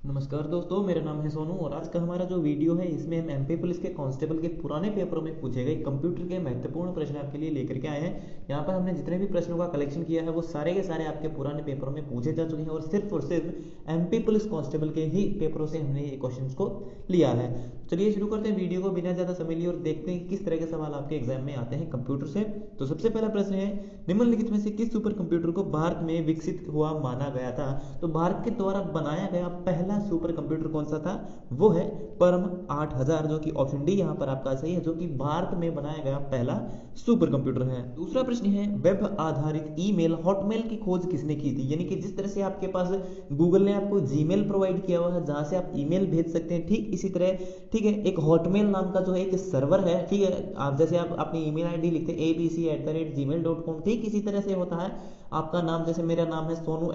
नमस्कार दोस्तों, मेरा नाम है सोनू और आज का हमारा जो वीडियो है इसमें हम एमपी पुलिस के कांस्टेबल के पुराने पेपरों में पूछे गए कंप्यूटर के महत्वपूर्ण प्रश्न आपके लिए लेकर के आए हैं। यहाँ पर हमने जितने भी प्रश्नों का कलेक्शन किया है वो सारे के सारे आपके पुराने पेपरों में पूछे जा चुके हैं और सिर्फ एमपी पुलिस कांस्टेबल के ही पेपरों से हमने ये क्वेश्चन को लिया है। चलिए शुरू करते हैं वीडियो को बिना ज़्यादा समय लिए और देखते हैं किस तरह के सवाल आपके एग्जाम में आते हैं कंप्यूटर से। तो सबसे पहला प्रश्न है, निम्नलिखित में से किस सुपर कंप्यूटर को भारत में विकसित हुआ माना गया था? तो भारत के द्वारा बनाया गया पहला सुपर कंप्यूटर कौन सा था? वो है परम 8000, जो कि ऑप्शन डी यहाँ पर आपका सही है, जो कि भारत में बनाया गया पहला सुपर कंप्यूटर है। दूसरा प्रश्न है, वेब आधारित ईमेल हॉटमेल की खोज किसने की थी? यानी कि जिस तरह से आपके पास गूगल ने आपको जीमेल प्रोवाइड किया हुआ है जहां से आप ईमेल भेज सकते हैं, ठीक इसी तरह ठीक है एक हॉटमेल नाम का जो है एक सर्वर है, ठीक है, आप जैसे आप अपनी ईमेल आईडी लिखते हैं abc@gmail.com, ठीक इसी तरह से होता है आपका नाम, जैसे मेरा नाम है सोनू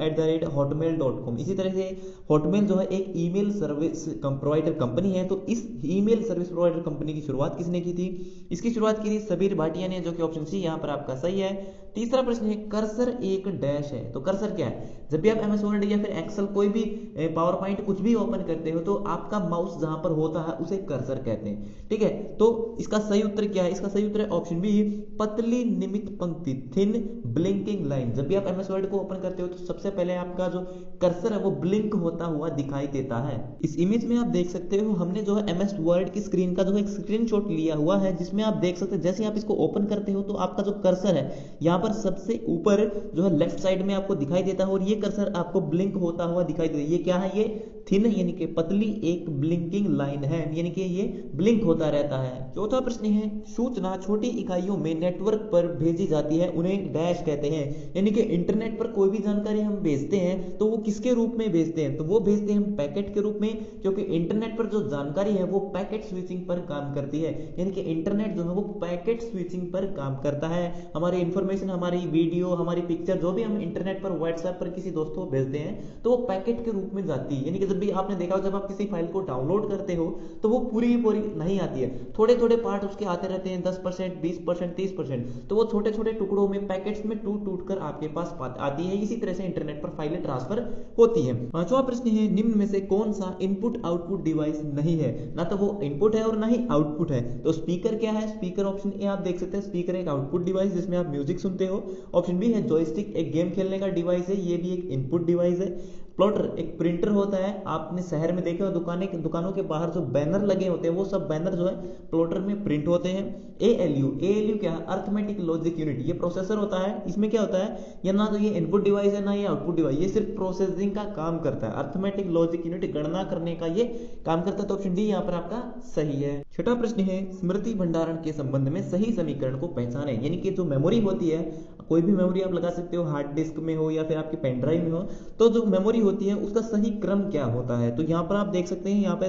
@hotmail.com। इसी तरह से हॉटमेल जो है एक ईमेल सर्विस प्रोवाइडर कंपनी है। तो इस ईमेल सर्विस प्रोवाइडर कंपनी की शुरुआत किसने की थी? इसकी शुरुआत की थी सबीर भाटिया ने, जो कि ऑप्शन सी यहाँ पर आपका सही है। तीसरा प्रश्न है, कर्सर एक डैश है। तो कर्सर क्या है? जब भी आप एमएस वर्ड या फिर एक्सेल कोई भी पावर पॉइंट कुछ भी ओपन करते हो तो आपका माउस जहां पर होता है उसे कर्सर कहते हैं, ठीक है। तो इसका सही उत्तर क्या है? इसका सही उत्तर है ऑप्शन बी, पतली नियमित पंक्ति, थिन ब्लिंकिंग लाइन। जब भी आप एमएस वर्ड को ओपन करते हो तो सबसे पहले आपका जो कर्सर है वो ब्लिंक होता हुआ दिखाई देता है। इस इमेज में आप देख सकते हो हमने जो है एमएस वर्ड की स्क्रीन का जो है एक स्क्रीनशॉट लिया हुआ है, जिसमें आप देख सकते हैं जैसे आप इसको ओपन करते हो तो आपका जो कर्सर है यहाँ पर सबसे ऊपर जो है लेफ्ट साइड में आपको दिखाई देता है और ये कर्सर आपको ब्लिंक होता हुआ दिखाई देता है। ये क्या है? ये थिन यानी कि पतली एक ब्लिंकिंग लाइन है, यानी कि ये ब्लिंक होता रहता है। चौथा प्रश्न है, सूचना छोटी इकाइयों में नेटवर्क पर भेजी जाती है, उन्हें डैश कहते हैं। यानी कि इंटरनेट पर कोई भी जानकारी हम भेजते हैं तो वो किसके रूप में भेजते हैं? तो वो भेजते हैं हम पैकेट के रूप में, क्योंकि इंटरनेट पर जो जानकारी है वो पैकेट स्विचिंग पर काम करती है। यानी कि इंटरनेट जो है वो पैकेट स्विचिंग पर काम करता है। हमारी इंफॉर्मेशन, हमारी वीडियो, हमारी पिक्चर जो भी हम इंटरनेट पर व्हाट्सएप पर किसी दोस्तों को भेजते हैं तो वो पैकेट के रूप में जाती है। यानी कि जब भी आपने देखा हो जब आप किसी फाइल को डाउनलोड करते हो तो वो पूरी की पूरी नहीं आती है, थोड़े थोड़े पार्ट उसके आते रहते हैं, 10%, 20%, 30%। तो वो छोटे छोटे टुकड़ों में पैकेट्स में टूट टूट कर आपके पास आती है। इसी तरह से इंटरनेट पर फाइलें ट्रांसफर होती है। पांचवा प्रश्न है, निम्न में से कौन सा इनपुट आउटपुट डिवाइस नहीं है? ना तो वो इनपुट है और ना ही आउटपुट है। तो स्पीकर क्या है? स्पीकर ऑप्शन ए आप देख सकते हैं, स्पीकर एक आउटपुट डिवाइस जिसमें आप म्यूजिक सुनते हो। ऑप्शन बी है जॉयस्टिक, एक गेम खेलने का डिवाइस है, ये भी एक इनपुट डिवाइस है। प्लॉटर एक प्रिंटर होता है, आपने शहर में देखे हो दुकानों के बाहर जो बैनर लगे होते हैं वो सब बैनर जो है प्लॉटर में प्रिंट होते हैं। एएलयू क्या है? अर्थमेटिक लॉजिक यूनिट, ये प्रोसेसर होता है। इसमें क्या होता है, ये ना तो ये इनपुट डिवाइस है ना ये आउटपुट डिवाइस, ये सिर्फ प्रोसेसिंग का काम करता है। अर्थमेटिक लॉजिक यूनिट गणना करने का ये काम करता है। तो ऑप्शन डी यहाँ पर आपका सही है। छठा प्रश्न है, स्मृति भंडारण के संबंध में सही समीकरण को पहचाने। यानी कि जो मेमोरी होती है, कोई भी मेमोरी आप लगा सकते हो, हार्ड डिस्क में हो या फिर आपकी पेन ड्राइव में हो, तो जो मेमोरी होती है उसका सही क्रम क्या होता है? तो यहाँ पर आप देख सकते हैं, यहाँ पे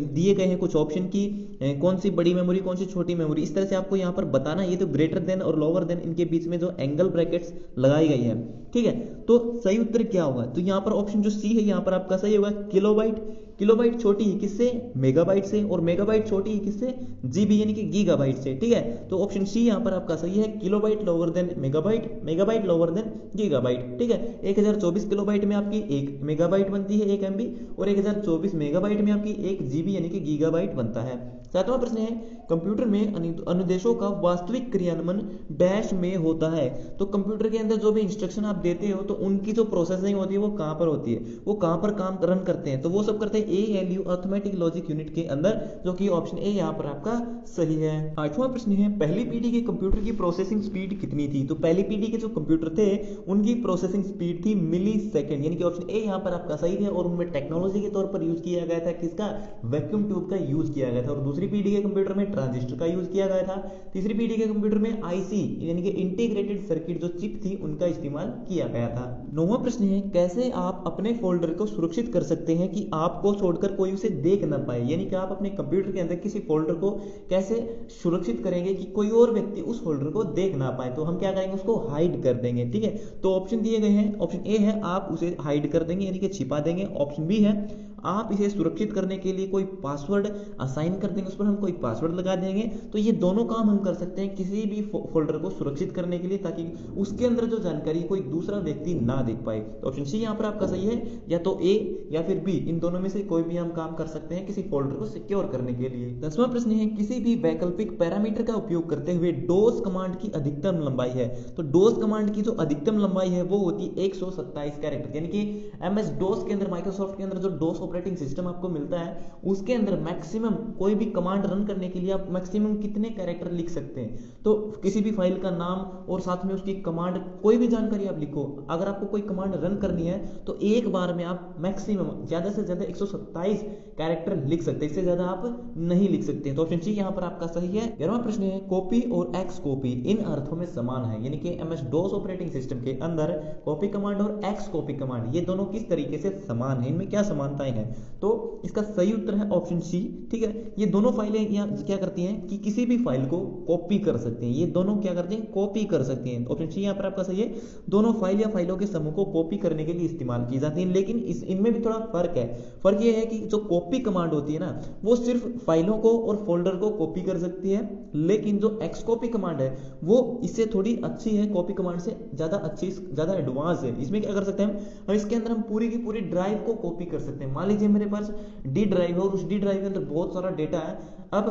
दिए गए हैं कुछ ऑप्शन की कौन सी बड़ी मेमोरी कौन सी छोटी मेमोरी, इस तरह से आपको यहाँ पर बताना। ये तो ग्रेटर देन और लोअर देन इनके बीच में जो एंगल ब्रैकेट्स लगाई गई है, ठीक है। तो सही उत्तर क्या होगा? तो यहाँ पर ऑप्शन जो सी है यहाँ पर आपका सही होगा, किलोबाइट। किलोबाइट छोटी है किससे? मेगाबाइट से, और मेगाबाइट छोटी है किससे? जीबी यानी कि गीगाबाइट से, ठीक है। तो ऑप्शन सी यहाँ पर आपका सही है, kilobyte lower than megabyte, megabyte lower than gigabyte, ठीक है। 1024 किलोबाइट में आपकी 1 मेगाबाइट बनती है, 1 MB, और 1024 मेगाबाइट में आपकी 1 GB यानी कि गीगाबाइट बनता है। सातवां प्रश्न है, कंप्यूटर में अनुदेशों का वास्तविक क्रियान्वयन डैश में होता है। तो कंप्यूटर के अंदर जो भी इंस्ट्रक्शन आप देते हो तो उनकी जो प्रोसेसिंग होती है वो कहां पर होती है, वो कहां पर काम रन करते हैं? तो वो सब करते हैं एएलयू अर्थमेटिक लॉजिक यूनिट के अंदर, जो कि ऑप्शन ए यहाँ पर आपका सही है। आठवां प्रश्न है, पहली पीढ़ी के कंप्यूटर की प्रोसेसिंग स्पीड कितनी थी? तो पहली पीढ़ी के जो कंप्यूटर थे उनकी प्रोसेसिंग स्पीड थी मिली सेकेंड, यानी कि ऑप्शन ए यहाँ पर आपका सही है। और उनमें टेक्नोलॉजी के तौर पर यूज किया गया था किसका? वैक्यूम ट्यूब का यूज किया गया था। और दूसरी पीढ़ी के कंप्यूटर में ट्रांजिस्टर का यूज किया गया था। तीसरी पीढ़ी के कंप्यूटर में आईसी यानी कि इंटीग्रेटेड सर्किट जो चिप थी उनका इस्तेमाल किया गया था। नौवां प्रश्न है, कैसे आप अपने फोल्डर को सुरक्षित कर सकते हैं कि आपको छोड़कर कोई उसे देख ना पाए? यानी कि आप अपने कंप्यूटर के अंदर किसी फोल्डर को कैसे सुरक्षित करेंगे कि कोई और व्यक्ति उस फोल्डर को देख ना पाए? तो हम क्या करेंगे, उसको हाइड कर देंगे, ठीक है। तो ऑप्शन दिए गए हैं, ऑप्शन ए है आप उसे हाइड कर देंगे यानी कि छिपा देंगे। ऑप्शन बी है आप इसे सुरक्षित करने के लिए कोई पासवर्ड असाइन कर देंगे, उस पर हम कोई पासवर्ड लगा देंगे। तो ये दोनों काम हम कर सकते हैं किसी भी फोल्डर को सुरक्षित करने के लिए, ताकि उसके अंदर जो जानकारी कोई दूसरा व्यक्ति ना देख पाए। तो ऑप्शन सी यहाँ पर आपका सही है, या तो ए या फिर बी, इन दोनों में से कोई भी हम काम कर सकते हैं किसी फोल्डर को सिक्योर करने के लिए। 10वां प्रश्न है, किसी भी वैकल्पिक पैरामीटर का उपयोग करते हुए डोस कमांड की अधिकतम लंबाई है। तो डोस कमांड की जो अधिकतम लंबाई है वो होती है 127 कैरेक्टर, यानी कि एमएस डोस के अंदर, माइक्रोसॉफ्ट के अंदर जो डोस ऑपरेटिंग सिस्टम आपको मिलता है उसके अंदर मैक्सिमम कोई भी कमांड रन करने के लिए आप मैक्सिमम कितने कैरेक्टर लिख सकते हैं। तो किसी भी फाइल का नाम और साथ में उसकी कमांड, कोई भी जानकारी आप लिखो, अगर आपको कोई कमांड रन करनी है तो एक बार में आप मैक्सिमम ज्यादा से ज्यादा 127 कैरेक्टर लिख सकते हैं, इससे ज्यादा आप नहीं लिख सकते। तो ऑप्शन सी यहाँ पर आपका सही है। 11वां प्रश्न है, कॉपी और एक्स कॉपी इन अर्थों में समान है, यानी कि एमएस डोस ऑपरेटिंग सिस्टम के अंदर कॉपी कमांड और एक्स कॉपी कमांड ये दोनों किस तरीके से समान है, इनमें क्या समानताएं हैं। तो इसका सही उत्तर है ऑप्शन सी। ठीक है, ये दोनों फाइलें यहाँ क्या करती हैं कि किसी भी फाइल को कॉपी कर सकते हैं, ये दोनों क्या करते हैं, कॉपी कर सकते हैं। ऑप्शन सी यहाँ पर आपका सही है। दोनों फाइल या फाइलों के समूह को कॉपी करने के लिए इस्तेमाल की जाती है, लेकिन इनमें भी थोड़ा फर्क है। फर्क ये है कि जो कॉपी कमांड होती है ना, वो सिर्फ फाइलों को और फोल्डर को कॉपी कर सकती है, लेकिन जो एक्स कॉपी कमांड है वो इससे थोड़ी अच्छी है, कॉपी कमांड से ज्यादा अच्छी, ज्यादा एडवांस है। इसमें क्या कर सकते हैं हम, इसके अंदर हम पूरी की पूरी ड्राइव को कॉपी कर सकते हैं। मान लीजिए मेरे पास डी ड्राइव है और उस डी ड्राइव के अंदर बहुत सारा डेटा है। अब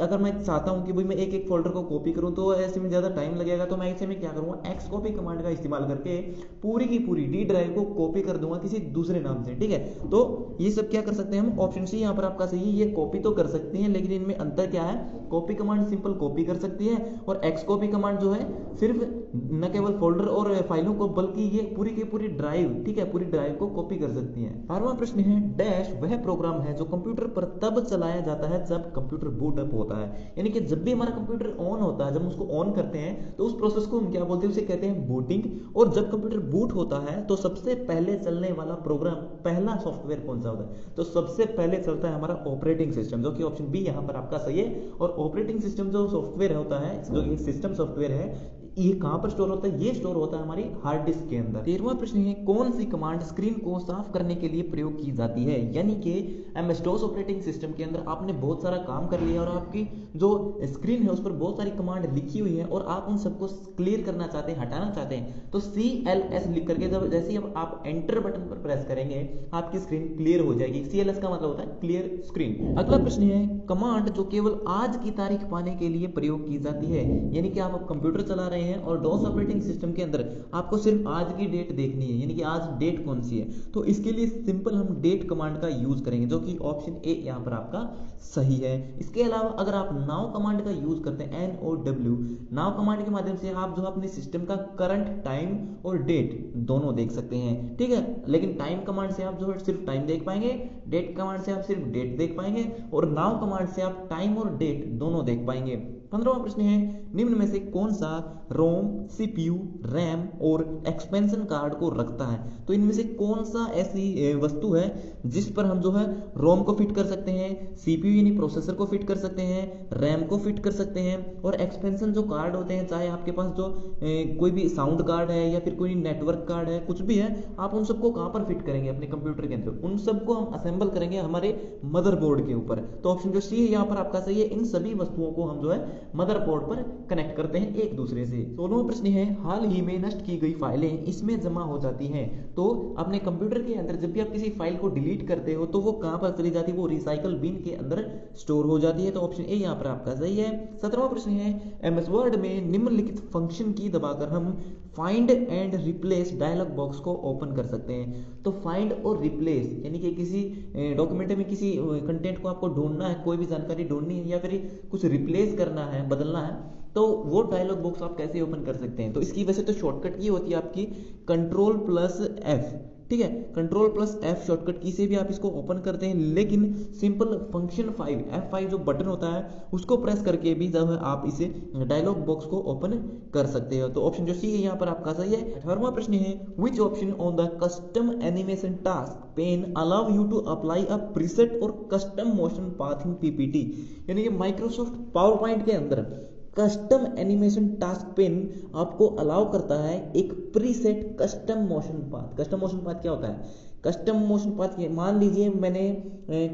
अगर मैं चाहता हूं कि भाई मैं एक एक फोल्डर को कॉपी करूं तो ऐसे में ज्यादा टाइम लगेगा, तो मैं ऐसे में क्या करूंगा, एक्स कॉपी कमांड का इस्तेमाल करके पूरी की पूरी डी ड्राइव को कॉपी कर दूंगा किसी दूसरे नाम से। ठीक है, तो ये सब क्या कर सकते हैं हम, ऑप्शन सी यहाँ पर आपका सही है। ये कॉपी तो कर सकते हैं, लेकिन इनमें अंतर क्या है, कॉपी कमांड सिंपल कॉपी कर सकती है और एक्स कॉपी कमांड जो है सिर्फ न केवल फोल्डर और फाइलों को बल्कि ये पूरी की पूरी ड्राइव, ठीक है, पूरी ड्राइव को कॉपी कर सकती है। 12वां प्रश्न है, डैश वह प्रोग्राम है जो कंप्यूटर पर तब चलाया जाता है जब कंप्यूटर बूट अप होता है, यानी कि जब भी हमारा कंप्यूटर ऑन होता है, जब हम उसको ऑन करते हैं तो उस प्रोसेस को हम क्या बोलते हैं, उसे कहते हैं बूटिंग। और जब कंप्यूटर बूट होता है तो सबसे पहले चलने वाला प्रोग्राम, पहला सॉफ्टवेयर कौन सा होता है, तो सबसे पहले चलता है हमारा ऑपरेटिंग सिस्टम, जो कि ऑप्शन बी यहाँ पर आपका सही है। और ऑपरेटिंग सिस्टम जो सॉफ्टवेयर होता है, जो एक सिस्टम सॉफ्टवेयर है, ये कहां पर स्टोर होता है, ये स्टोर होता है हमारी हार्ड डिस्क के अंदर। 13वां प्रश्न है, कौन सी कमांड स्क्रीन को साफ करने के लिए प्रयोग की जाती है, यानी कि एमएस डॉस ऑपरेटिंग सिस्टम के अंदर आपने बहुत सारा काम कर लिया और आपकी जो स्क्रीन है उस पर बहुत सारी कमांड लिखी हुई है और आप उन सबको क्लियर करना चाहते हैं, हटाना चाहते हैं, तो CLS लिख करके जब जैसे ही आप एंटर बटन पर प्रेस करेंगे आपकी स्क्रीन क्लियर हो जाएगी। CLS का मतलब होता है क्लियर स्क्रीन। अगला प्रश्न है, कमांड जो केवल आज की तारीख पाने के लिए प्रयोग की जाती है, यानी कि आप कंप्यूटर चला रहे हैं और डॉस ऑपरेटिंग सिस्टम के अंदर आपको सिर्फ आज की डेट देखनी है, यानी कि आज डेट कौन सी है, तो इसके लिए सिंपल हम डेट कमांड का यूज करेंगे, जो कि ऑप्शन ए यहाँ पर आपका सही है। इसके अलावा अगर आप नाउ कमांड का यूज करते हैं, NOW, नाउ कमांड के माध्यम से आप जो अपने सिस्टम का करंट टाइम और डेट दोनों देख सकते हैं। ठीक है, लेकिन टाइम कमांड से आप जो है सिर्फ टाइम देख पाएंगे, डेट कमांड से आप सिर्फ डेट देख पाएंगे और नाउ कमांड से आप टाइम और डेट दोनों देख पाएंगे। 15वां प्रश्न है, निम्न में से कौन सा रोम, CPU, रैम और एक्सपेंशन कार्ड को रखता है, तो इनमें से कौन सा ऐसी वस्तु है जिस पर हम जो है रोम को फिट कर सकते हैं, CPU यानी प्रोसेसर को फिट कर सकते हैं, रैम को फिट कर सकते हैं और एक्सपेंशन जो कार्ड होते हैं, चाहे आपके पास जो कोई भी साउंड कार्ड है या फिर कोई नेटवर्क कार्ड है, कुछ भी है, आप उन सबको कहां पर फिट करेंगे अपने कंप्यूटर के अंदर, उन सबको हम असेंबल करेंगे हमारे मदरबोर्ड के ऊपर। तो ऑप्शन जो सी है यहाँ पर आपका सही है। इन सभी वस्तुओं को हम जो है मदरबोर्ड पर कनेक्ट करते हैं एक दूसरे से। 16वां प्रश्न है, हाल ही में नष्ट की गई फाइलें इसमें जमा हो जाती हैं, तो अपने कंप्यूटर के अंदर जब भी आप किसी फाइल को डिलीट करते हो तो वो कहां पर चली जाती है, वो रिसाइकल बिन के अंदर स्टोर हो जाती है। तो ऑप्शन ए यहाँ पर आपका सही है। 17वां प्रश्न है, एमएस वर्ड में निम्नलिखित फंक्शन की दबाकर हम find and replace dialog box को ओपन कर सकते हैं। तो फाइंड और रिप्लेस यानी कि किसी डॉक्यूमेंट में किसी कंटेंट को आपको ढूंढना है, कोई भी जानकारी ढूंढनी है या फिर कुछ रिप्लेस करना है, बदलना है, तो वो डायलॉग बॉक्स आप कैसे ओपन कर सकते हैं। तो इसकी वैसे तो शॉर्टकट की होती है आपकी Ctrl+F, ठीक है, Ctrl+F शॉर्टकट की से भी आप इसको ओपन करते हैं, लेकिन सिंपल फंक्शन 5 F5 जो बटन होता है उसको प्रेस करके भी जब आप इसे डायलॉग बॉक्स को ओपन कर सकते हो। तो ऑप्शन जो सी है यहाँ पर आपका सही है। 18वां प्रश्न है, which option on the custom animation task pane allow you to apply a preset or custom motion path in PPT, यानी कि माइक्रोसॉफ्ट पावर पॉइंट के अंदर कस्टम एनिमेशन टास्क पेन आपको अलाउ करता है एक preset custom motion path. Custom motion path क्या होता है कस्टम मोशन पाथ, मान लीजिए मैंने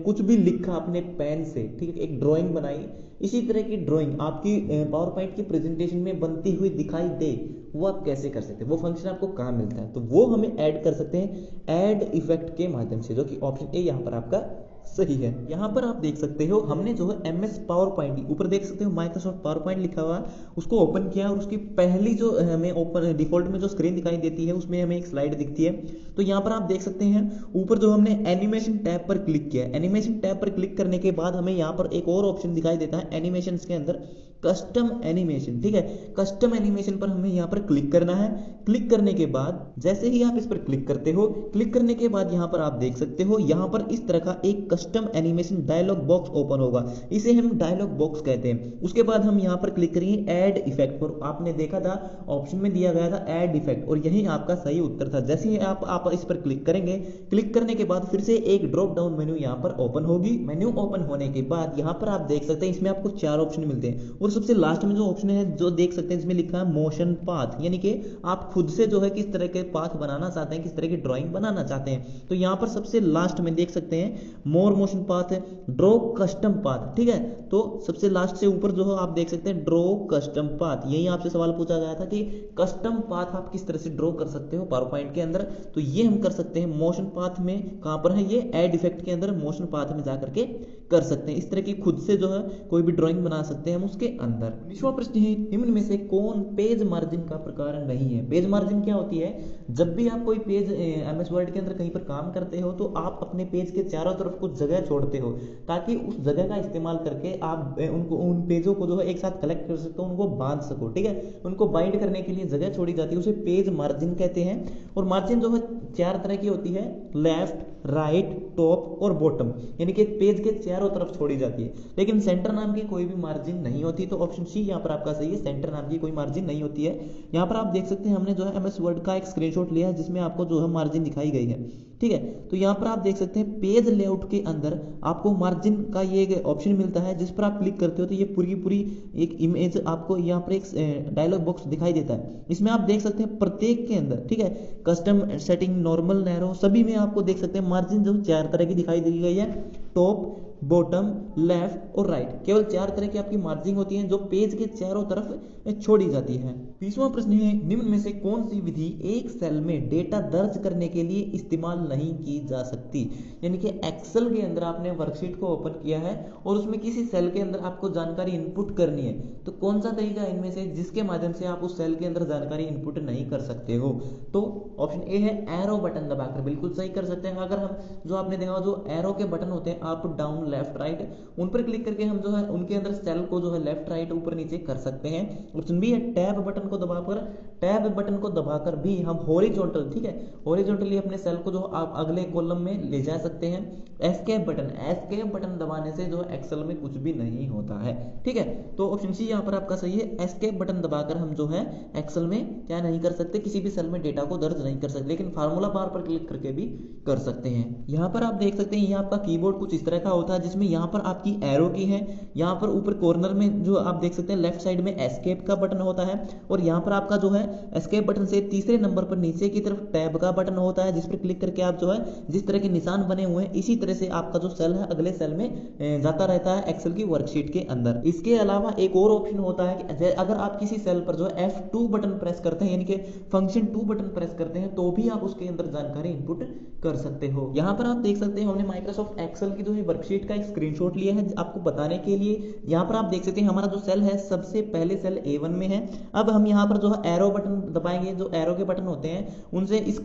कुछ भी लिखा अपने पेन से, ठीक है, एक ड्राइंग बनाई, इसी तरह की ड्राइंग आपकी पावर पॉइंट की प्रेजेंटेशन में बनती हुई दिखाई दे, वो आप कैसे कर सकते हैं, वो फंक्शन आपको कहाँ मिलता है, तो वो हमें ऐड कर सकते हैं ऐड इफेक्ट के माध्यम से, जो कि ऑप्शन ए यहाँ पर आपका सही है। यहाँ पर आप देख सकते हो हमने जो है एमएस पावर पॉइंट, ऊपर देख सकते हो माइक्रोसॉफ्ट पावर पॉइंट लिखा हुआ, उसको ओपन किया और उसकी पहली जो हमें ओपन डिफॉल्ट में जो स्क्रीन दिखाई देती है उसमें हमें एक स्लाइड दिखती है। तो यहाँ पर आप देख सकते हैं ऊपर जो हमने एनिमेशन टैब पर क्लिक किया, एनिमेशन टैब पर क्लिक करने के बाद हमें यहाँ पर एक और ऑप्शन दिखाई देता है एनिमेशन के अंदर, कस्टम एनिमेशन, ठीक है। कस्टम एनिमेशन पर हमें यहाँ पर क्लिक करना है। क्लिक करने के बाद जैसे ही आप इस पर क्लिक करते हो, क्लिक करने के बाद यहाँ पर आप देख सकते हो यहाँ पर इस तरह का एक custom animation dialog box open होगा, इसे हम डायलॉग बॉक्स कहते हैं। उसके बाद हम यहाँ पर क्लिक करेंगे ऐड इफेक्ट पर, आपने देखा था ऑप्शन में दिया गया था ऐड इफेक्ट और यही आपका सही उत्तर था। जैसे ही आप इस पर क्लिक करेंगे, क्लिक करने के बाद फिर से एक ड्रॉप डाउन मेन्यू यहाँ पर ओपन होगी। मेन्यू ओपन होने के बाद यहाँ पर आप देख सकते हैं इसमें आपको 4 ऑप्शन मिलते हैं और सबसे लास्ट में जो ऑप्शन है जो देख सकते हैं इसमें लिखा है मोशन पाथ, यानी कि आप खुद से जो है किस तरह के पाथ बनाना चाहते हैं, किस तरह की ड्राइंग बनाना चाहते हैं। तो यहाँ पर सबसे लास्ट में देख सकते हैं मोर मोशन पाथ है, ड्रॉ कस्टम पाथ, ठीक है। तो सबसे लास्ट से ऊपर जो है आप देख सकते हैं ड्रॉ कस्टम पाथ, यही आपसे सवाल पूछा गया था कि कस्टम पाथ आप किस तरह से ड्रॉ कर सकते हो पावर पॉइंट के अंदर, तो ये हम कर सकते हैं मोशन पाथ में। कहां पर है ये, ऐड इफेक्ट के अंदर मोशन पाथ में जाकर के कर सकते हैं। इस तरह की खुद से जो है कोई भी ड्राइंग बना सकते हैं हम उसके अंदर। 20वां प्रश्न है निम्न में से कौन पेज मार्जिन का प्रकार नहीं है। पेज मार्जिन क्या होती है, जब भी आप कोई पेज एमएस वर्ड के अंदर कहीं पर काम करते हो तो आप अपने पेज के चारों तरफ कुछ जगह छोड़ते हो ताकि उस जगह का इस्तेमाल करके आप उन पेजों को जो है एक साथ कलेक्ट कर सकते हो, उनको बांध सको, ठीक है। उनको बाइंड करने के लिए जगह छोड़ी जाती है, उसे पेज मार्जिन कहते हैं। और मार्जिन जो है 4 तरह की होती है, लेफ्ट, राइट, टॉप और बॉटम, यानी कि पेज के चारों तरफ छोड़ी जाती है। लेकिन सेंटर नाम की कोई भी मार्जिन नहीं होती, तो ऑप्शन सी यहाँ पर आपका सही है, सेंटर नाम की कोई मार्जिन नहीं होती है। यहाँ पर आप देख सकते हैं हमने जो है एमएस वर्ड का एक स्क्रीनशॉट लिया है जिसमें आपको जो है मार्जिन दिखाई गई है, ठीक है। तो यहाँ पर आप देख सकते हैं पेज लेआउट के अंदर आपको मार्जिन का ये ऑप्शन मिलता है, जिस पर आप क्लिक करते हो तो ये पूरी पूरी एक इमेज आपको यहाँ पर एक डायलॉग बॉक्स दिखाई देता है। इसमें आप देख सकते हैं प्रत्येक के अंदर, ठीक है, कस्टम सेटिंग, नॉर्मल, नैरो, सभी में आपको देख सकते हैं मार्जिन जो 4 तरह की दिखाई दी गई है, टॉप, बॉटम, लेफ्ट और राइट, केवल 4 तरह की आपकी मार्जिन होती है जो पेज के चारों तरफ छोड़ी जाती है। 20वां प्रश्न है निम्न में से कौन सी विधि एक सेल में डेटा दर्ज करने के लिए इस्तेमाल नहीं की जा सकती। यानी कि एक्सेल के अंदर आपने वर्कशीट को ओपन किया है और उसमें किसी सेल के अंदर आपको जानकारी इनपुट करनी है, तो कौन सा तरीका है इनमें से जिसके माध्यम से आप उस सेल के अंदर जानकारी इनपुट नहीं कर सकते हो। तो ऑप्शन ए है एरो बटन दबाकर, बिल्कुल सही कर सकते हैं। अगर हम जो आपने देखा जो एरो के बटन होते हैं अप, डाउन, लेफ्ट, राइट, उन पर क्लिक करके हम जो है उनके अंदर सेल को जो है लेफ्ट, राइट, ऊपर नीचे कर सकते हैं। ऑप्शन बी है टैब बटन को दबाकर, टैब बटन को दबाकर भी हम हॉरिजॉन्टल, ठीक है, हॉरिजॉन्टली अपने सेल को जो आप अगले कॉलम में ले जा सकते हैं। एस्केप बटन, एस्केप बटन दबाने से जो एक्सेल में कुछ भी नहीं होता है, ठीक है। तो ऑप्शन सी यहाँ पर आपका सही है, एस्केप बटन दबाकर हम जो है एक्सेल में क्या नहीं कर सकते, किसी भी सेल में डेटा को दर्ज नहीं कर सकते, लेकिन फार्मूला बार पर क्लिक करके भी कर सकते हैं। यहाँ पर आप देख सकते हैं यहाँ आपका कीबोर्ड कुछ इस तरह का होता है जिसमें यहाँ पर आपकी एरो की है, यहाँ पर ऊपर कॉर्नर में जो आप देख सकते हैं लेफ्ट साइड में एस्केप का बटन होता है और यहाँ पर आपका जो है एस्केप बटन से तीसरे नंबर पर नीचे की तरफ टैब का बटन होता है, जिस पर क्लिक करके आप जो है जिस तरह के निशान बने हुए हैं इसी तरह से आपका जो सेल है अगले सेल में जाता रहता है एक्सेल की वर्कशीट के अंदर। इसके अलावा एक और ऑप्शन होता है कि अगर आप किसी सेल पर जो है F2 बटन प्रेस करते हैं, यानी कि फंक्शन 2 बटन प्रेस करते हैं, तो भी आप उसके अंदर जानकारी इनपुट कर सकते हो। यहाँ पर आप देख सकते हैं हमने माइक्रोसॉफ्ट एक्सेल की जो है वर्कशीट का एक स्क्रीनशॉट लिया है आपको बताने के लिए। यहाँ पर आप देख सकते हैं हमारा जो सेल है सबसे पहले सेल A1 में है। अब हम यहाँ पर जो है एरो बटन दबाएंगे, जो एरो के बटन होते हैं उनसे इस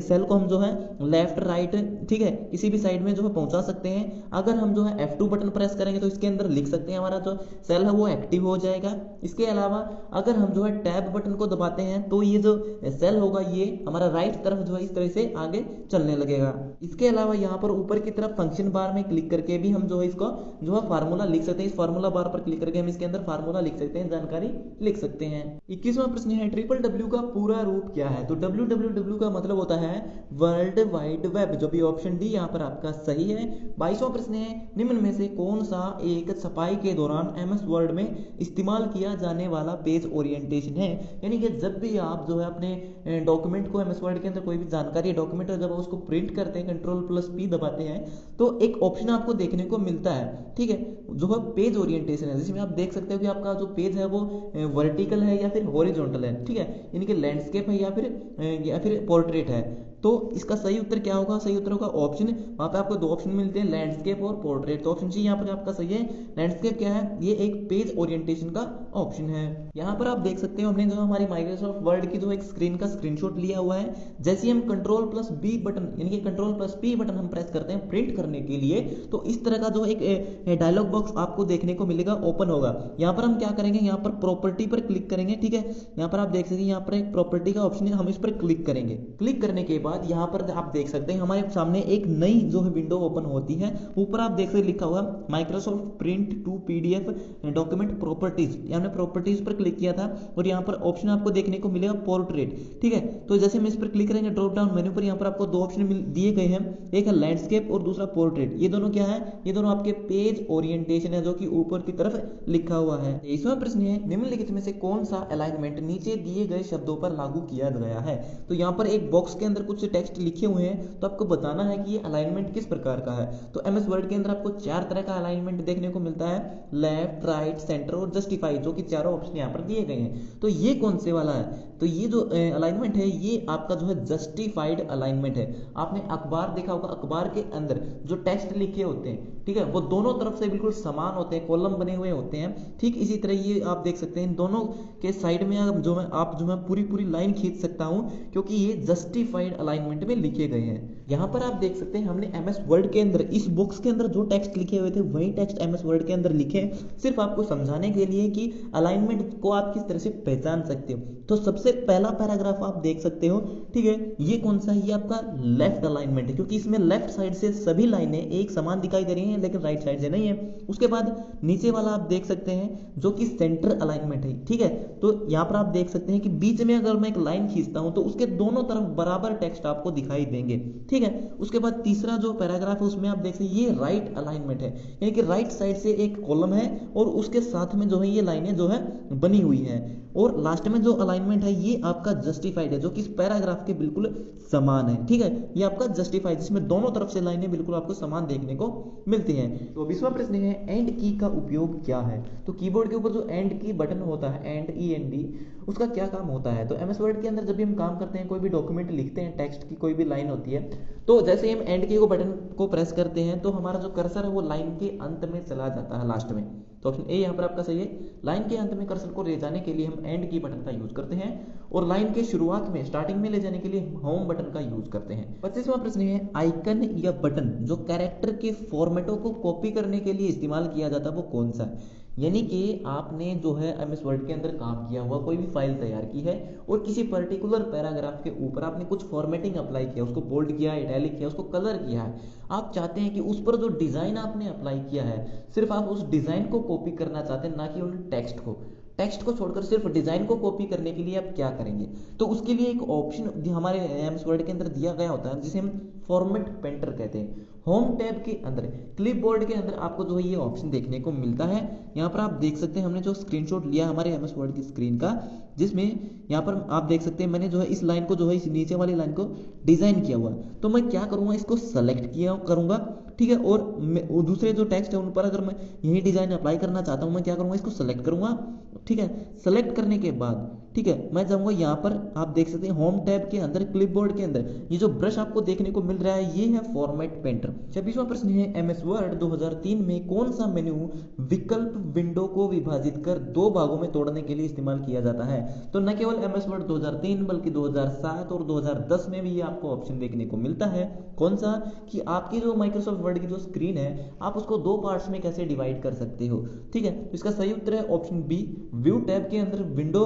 सेल को हम जो है लेफ्ट, राइट, ठीक है, किसी भी साइड में जो है पहुंचा सकते हैं। अगर हम जो है F2 बटन प्रेस करेंगे तो इसके अंदर लिख सकते हैं हमारा जो सेल है वो एक्टिव हो जाएगा। इसके अलावा अगर हम जो है टैब बटन को दबाते हैं तो ये जो सेल होगा ये हमारा राइट तरफ जो है इस तरह से आगे चलने लगेगा। इसके अलावा यहाँ पर ऊपर की तरफ फंक्शन बार में क्लिक करके भी हम जो है इसको जो है फार्मूला लिख सकते हैं। इस फार्मूला बार पर क्लिक करके हम इसके अंदर फार्मूला लिख सकते हैं, जानकारी लिख सकते हैं। 21वां प्रश्न है ट्रिपल डब्ल्यू का पूरा रूप क्या है? तो www का मतलब होता है वर्ल्ड वाइड वेब, जो भी ऑप्शन डी यहाँ पर आपका सही है। 22वां प्रश्न है निम्न में से कौन सा एक छपाई के दौरान एमएस वर्ड में इस्तेमाल किया जाने वाला पेज ओरिएंटेशन है? यानी कि जब भी आप जो है अपने डॉक्यूमेंट को एमएस वर्ड के अंदर कोई भी जानकारी या डॉक्यूमेंट जब आप उसको प्रिंट करते हैं Ctrl+P दबाते हैं तो एक ऑप्शन आपको देखने को मिलता है, ठीक है, जो है पेज ओरिएंटेशन है, जिसमें आप देख सकते हो कि आपका जो पेज है वो वर्टिकल है या फिर हॉरिजॉन्टल है, ठीक है, यानी कि लैंडस्केप है या फिर पोर्ट्रेट है। तो इसका सही उत्तर क्या होगा? सही उत्तर होगा ऑप्शन, वहां पे आपको दो ऑप्शन मिलते हैं, लैंडस्केप और पोर्ट्रेट। तो ऑप्शन सी यहाँ पर आपका सही है। लैंडस्केप क्या है? ये एक पेज ओरिएंटेशन का ऑप्शन है। यहाँ पर आप देख सकते हो हमने जो हमारी माइक्रोसॉफ्ट वर्ड की जो एक स्क्रीन का स्क्रीनशॉट लिया हुआ है। जैसे हम Ctrl+B बटन यानी कि Ctrl+P बटन हम प्रेस करते हैं प्रिंट करने के लिए, तो इस तरह का जो एक डायलॉग बॉक्स आपको देखने को मिलेगा, ओपन होगा। यहाँ पर हम क्या करेंगे? यहाँ पर प्रॉपर्टी पर क्लिक करेंगे, ठीक है, यहाँ पर आप देख सकते हैं यहाँ पर एक प्रॉपर्टी का ऑप्शन है, हम इस पर क्लिक करेंगे। क्लिक करने के बाद यहाँ पर आप देख सकते हैं हमारे सामने एक नई जो है विंडो ओपन होती है। ऊपर आप देख सकते लिखा हुआ Microsoft print to PDF document properties, हमने प्रॉपर्टीज पर क्लिक किया था और यहाँ पर ऑप्शन आपको देखने को मिलेगा पोर्ट्रेट, ठीक है। तो जैसे हम इस पर क्लिक करेंगे ड्रॉप डाउन मेन्यू पर यहाँ पर आपको दो ऑप्शन दिए गए हैं, एक है लैंडस्केप और दूसरा पोर्ट्रेट। ये दोनों क्या है? ये दोनों आपके पेज ओरिएंटेशन है, जो कि ऊपर की तरफ लिखा हुआ है। इसमें प्रश्न है निम्नलिखित में से कौन सा अलाइनमेंट नीचे दिए गए शब्दों पर लागू किया गया है? तो यहाँ पर एक बॉक्स के अंदर कुछ टेक्स्ट लिखे हुए हैं, तो आपको बताना है कि ये अलाइनमेंट किस प्रकार का है। तो एमएस वर्ड के अंदर आपको चार तरह का अलाइनमेंट देखने को मिलता है, लेफ्ट, राइट, सेंटर और जस्टिफाई, जो कि चारों ऑप्शन यहाँ पर दिए गए हैं। तो ये कौन से वाला है? तो ये जो अलाइनमेंट है ये आपका जो है जस्टिफाइड अलाइनमेंट है। आपने अखबार देखा होगा, अखबार के अंदर जो टेक्स्ट लिखे होते हैं, ठीक है, वो दोनों तरफ से बिल्कुल समान होते हैं, कॉलम बने हुए होते हैं। ठीक इसी तरह ये आप देख सकते हैं इन दोनों के साइड में जो मैं पूरी लाइन खींच सकता हूं, क्योंकि ये जस्टिफाइड अलाइनमेंट में लिखे गए हैं। यहाँ पर आप देख सकते हैं हमने एमएस वर्ड के अंदर इस बॉक्स के अंदर जो टेक्स्ट लिखे हुए थे वही टेक्स्ट एमएस वर्ड के अंदर लिखे हैं, सिर्फ आपको समझाने के लिए कि अलाइनमेंट को आप किस तरह से पहचान सकते हो। तो सबसे पहला पैराग्राफ आप देख सकते हो, ठीक है, ये कौन सा है? ये आपका लेफ्ट अलाइनमेंट है, क्योंकि इसमें लेफ्ट साइड से सभी लाइनें एक समान दिखाई दे रही हैं, लेकिन राइट साइड से नहीं है। उसके बाद नीचे वाला आप देख सकते हैं जो कि सेंटर अलाइनमेंट है, ठीक है। तो यहाँ पर आप देख सकते हैं कि बीच में अगर मैं एक लाइन खींचता हूं तो उसके दोनों तरफ बराबर टेक्स्ट आपको दिखाई देंगे, ठीक है। उसके बाद तीसरा जो पैराग्राफ है उसमें आप देख सकते हैं ये राइट अलाइनमेंट है, यानी कि राइट साइड से एक कॉलम है और उसके साथ में जो है ये लाइनें जो है बनी हुई है। और लास्ट में जो अलाइनमेंट है ये आपका जस्टिफाइड है, जो कि इस पैराग्राफ के बिल्कुल समान है, ठीक है। ये आपका जस्टिफाइड जिसमें दोनों तरफ से लाइनें बिल्कुल आपको समान देखने को मिलती हैं। तो 20वां प्रश्न है एंड की का उपयोग क्या है? तो कीबोर्ड के ऊपर जो एंड की बटन होता है, एंड END, उसका क्या काम होता है? तो एमएस वर्ड के अंदर जब भी हम काम करते हैं, कोई भी डॉक्यूमेंट लिखते हैं, टेक्स्ट की कोई भी लाइन होती है, तो जैसे हम एंड की को बटन को प्रेस करते हैं तो हमारा जो कर्सर है वो लाइन के अंत में चला जाता है, लास्ट में। तो ऑप्शन ए यहाँ पर आपका सही है। लाइन के अंत में कर्सर को ले जाने के लिए हम एंड की बटन का यूज करते हैं और लाइन के शुरुआत में स्टार्टिंग में ले जाने के लिए होम बटन का यूज करते हैं। 25वां प्रश्न है आइकन या बटन जो कैरेक्टर के फॉर्मेटों को कॉपी करने के लिए इस्तेमाल किया जाता है वो कौन सा है? यानी कि आपने जो है एमएस वर्ड के अंदर काम किया हुआ कोई भी फाइल तैयार की है और किसी पर्टिकुलर पैराग्राफ के ऊपर आपने कुछ फॉर्मेटिंग अप्लाई किया, उसको बोल्ड किया, इटैलिक किया, उसको कलर किया है। आप चाहते हैं कि उस पर जो डिजाइन आपने अप्लाई किया है सिर्फ आप उस डिजाइन को कॉपी करना चाहते हैं, ना कि उन टेक्स्ट को छोड़कर सिर्फ डिजाइन को कॉपी करने के लिए आप क्या करेंगे? तो उसके लिए एक ऑप्शन हमारे एमएस वर्ड के अंदर दिया गया होता है जिसे हम फॉर्मेट पेंटर कहते हैं। होम टैब के अंदर क्लिपबोर्ड के अंदर आपको जो है ये ऑप्शन देखने को मिलता है। यहाँ पर आप देख सकते हैं हमने जो स्क्रीनशॉट लिया हमारे एमएस वर्ड की स्क्रीन का, जिसमें यहाँ पर आप देख सकते हैं मैंने जो है इस लाइन को जो है इस नीचे वाली लाइन को डिजाइन किया हुआ है। तो मैं क्या करूंगा, इसको सेलेक्ट किया करूंगा, ठीक है, और दूसरे जो टेक्स्ट है उन पर अगर मैं यही डिजाइन अप्लाई करना चाहता हूं, मैं क्या करूंगा, इसको सेलेक्ट करूंगा, ठीक है। सेलेक्ट करने के बाद ठीक है मैं जाऊंगा यहाँ पर, आप देख सकते हैं होम टैब के अंदर क्लिपबोर्ड के अंदर ये जो ब्रश आपको देखने को मिल रहा है ये है फॉर्मेट पेंटर। 26वां प्रश्न है एमएस वर्ड 2003 में कौन सा मेन्यू विकल्प विंडो को विभाजित कर दो भागों में तोड़ने के लिए इस्तेमाल किया जाता है? तो न केवल एमएस वर्ड 2003 बल्कि 2007 और 2010 में भी आपको ऑप्शन देखने को मिलता है। कौन सा? कि आपकी जो माइक्रोसॉफ्ट वर्ड की जो स्क्रीन है आप उसको दो पार्ट्स में कैसे डिवाइड कर सकते हो, ठीक है। इसका सही उत्तर है ऑप्शन बी, व्यू टैब के अंदर विंडो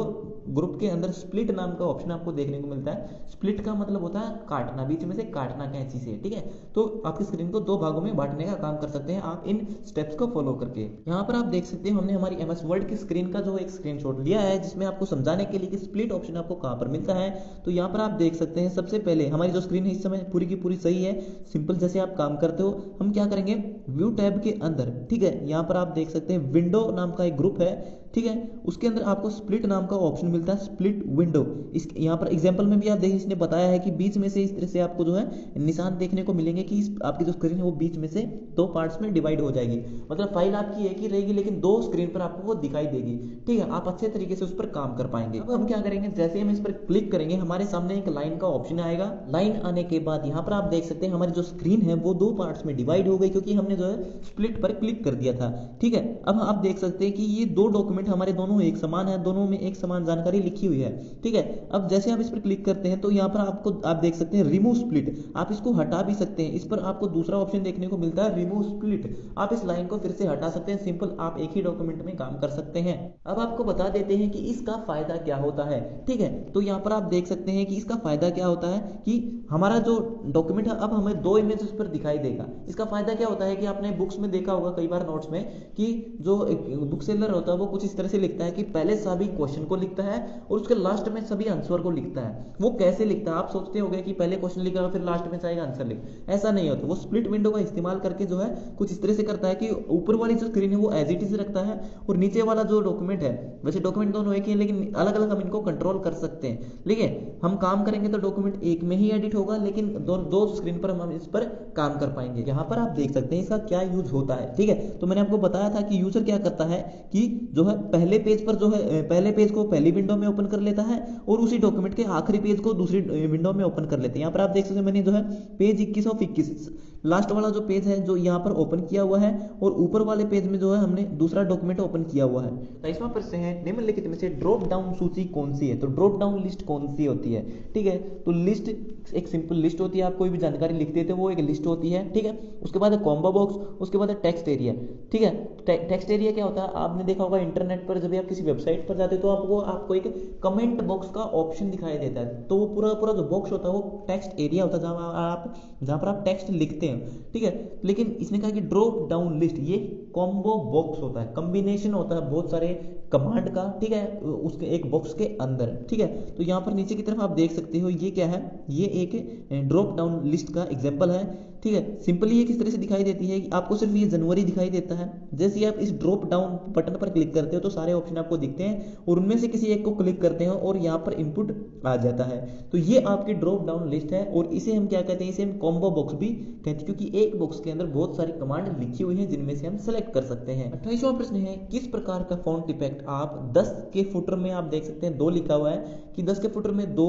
ग्रुप के अंदर स्प्लिट नाम का ऑप्शन आपको देखने को मिलता है। स्प्लिट का मतलब होता है काटना, बीच में से काटना कैंची से, ठीक है। तो आपकी स्क्रीन को दो भागों में बांटने का काम कर सकते हैं आप इन स्टेप्स को फॉलो करके। यहाँ पर आप देख सकते हैं हमने हमारी एमएस वर्ड की स्क्रीन का जो एक स्क्रीनशॉट लिया है, जिसमें आपको समझाने के लिए कि स्प्लिट ऑप्शन आपको कहाँ पर मिलता है। तो यहाँ पर आप देख सकते हैं सबसे पहले हमारी जो स्क्रीन है इस समय पूरी की पूरी सही है, सिंपल जैसे आप काम करते हो। हम क्या करेंगे, व्यू टैब के अंदर, ठीक है, यहाँ पर आप देख सकते हैं विंडो नाम का एक ग्रुप है, ठीक है, उसके अंदर आपको स्प्लिट नाम का ऑप्शन मिलता है, स्प्लिट विंडो। इस यहाँ पर एग्जांपल में भी आप देखिए इसने बताया है कि बीच में से इस तरह से आपको जो है निशान देखने को मिलेंगे कि आपकी जो स्क्रीन है वो बीच में से दो पार्ट्स में डिवाइड हो जाएगी। मतलब फाइल आपकी एक ही रहेगी लेकिन दो स्क्रीन पर आपको वो दिखाई देगी, ठीक है। आप अच्छे तरीके से उस पर काम कर पाएंगे। अब हम क्या करेंगे, जैसे हम इस पर क्लिक करेंगे हमारे सामने एक लाइन का ऑप्शन आएगा। लाइन आने के बाद यहाँ पर आप देख सकते हैं हमारी जो स्क्रीन है वो दो पार्ट्स में डिवाइड हो गई, क्योंकि हमने जो है स्प्लिट पर क्लिक कर दिया था, ठीक है। अब आप देख सकते हैं कि ये दो डॉक्यूमेंट हमारे दोनों एक समान है, दोनों में एक समान जानकारी लिखी हुई है, ठीक है। अब जैसे आप इस पर क्लिक करते हैं तो यहाँ पर आप देख सकते हैं रिमूव स्प्लिट, आप इसको हटा भी सकते हैं। इस पर आपको दूसरा ऑप्शन देखने को मिलता है रिमूव स्प्लिट, आप इस लाइन को फिर से हटा सकते हैं। सिंपल आप एक ही डॉक्यूमेंट में काम कर सकते हैं। अब आपको बता देते हैं कि इसका फायदा क्या होता है, ठीक है। तो यहाँ पर आप देख सकते हैं कि इसका फायदा क्या होता है कि हमारा जो डॉक्यूमेंट है अब हमें दो इमेज उस पर दिखाई देगा। इसका फायदा क्या होता है कि आपने बुक्स में देखा होगा कई बार नोट्स में कि जो बुक सेलर होता है वो कुछ इस तरह से लिखता है कि पहले सभी क्वेश्चन को लिखता है और उसके लास्ट में सभी आंसर को लिखता है। वो कैसे लिखता है, आप सोचते होंगे कि पहले क्वेश्चन लिखा फिर लास्ट में चाहेगा आंसर लिख, ऐसा नहीं होता। वो स्प्लिट विंडो का इस्तेमाल करके जो है कुछ इस तरह से करता है कि ऊपर वाली जो स्क्रीन है वो एज इट इज रखता है और नीचे वाला जो डॉक्यूमेंट है, वैसे डॉक्यूमेंट दोनों एक ही है लेकिन अलग अलग हम इनको कंट्रोल कर सकते हैं। लेकिन हम काम करेंगे तो डॉक्यूमेंट एक में ही एडिट होगा, लेकिन दो स्क्रीन पर हम इस पर काम कर पाएंगे। यहाँ पर आप देख सकते हैं इसका क्या यूज होता है, ठीक है। तो मैंने आपको बताया था कि यूजर क्या करता है कि जो है पहले पेज पर जो है पहले पेज को पहली विंडो में ओपन कर लेता है और उसी डॉक्यूमेंट के आखिरी पेज को दूसरी विंडो में ओपन कर लेते हैं। यहाँ पर आप देख सकते हैं मैंने जो है पेज 21 और 21 लास्ट वाला जो पेज है जो यहाँ पर ओपन किया हुआ है और ऊपर वाले पेज में जो है हमने दूसरा डॉक्यूमेंट ओपन किया हुआ है। 23वां प्रश्न है निम्नलिखित में से ड्रॉप डाउन सूची कौन सी है। तो ड्रॉप डाउन लिस्ट कौन सी होती है, ठीक है। तो लिस्ट एक सिंपल लिस्ट होती है, आप कोई भी जानकारी लिखते थे वो एक लिस्ट होती है, ठीक है। उसके बाद कॉम्बो बॉक्स, उसके बाद टेक्स्ट एरिया, ठीक है। टेक्स्ट एरिया क्या होता है, आपने देखा होगा इंटरनेट पर जब आप किसी वेबसाइट पर जाते हैं तो आपको एक कमेंट बॉक्स का ऑप्शन दिखाई देता है। तो वो पूरा जो बॉक्स होता है वो टेक्स्ट एरिया होता है जहाँ पर आप टेक्स्ट लिखते हैं, ठीक है। लेकिन इसने कहा कि ड्रॉप डाउन लिस्ट ये कॉम्बो बॉक्स होता है, कॉम्बिनेशन होता है बहुत सारे कमांड का, ठीक है, उसके एक बॉक्स के अंदर, ठीक है। तो यहाँ पर नीचे की तरफ आप देख सकते हो ये क्या है, ये एक ड्रॉप डाउन लिस्ट का एग्जांपल है, ठीक है। सिंपली ये किस तरह से दिखाई देती है कि आपको सिर्फ ये जनवरी दिखाई देता है। जैसे ही आप इस ड्रॉप डाउन बटन पर क्लिक करते हो तो सारे ऑप्शन आपको दिखते हैं और उनमें से किसी एक को क्लिक करते हैं और यहाँ पर इनपुट आ जाता है। तो ये आपकी ड्रॉप डाउन लिस्ट है और इसे हम क्या कहते हैं, इसे हम कॉम्बो बॉक्स भी कहते हैं, क्योंकि एक बॉक्स के अंदर बहुत सारी कमांड लिखी हुई है जिनमें से हम सेलेक्ट कर सकते हैं। 28वां प्रश्न है किस प्रकार का फॉन्ट इफेक्ट आप 10 के फुटर में आप देख सकते हैं 2 लिखा हुआ है कि 10 के फुटर में 2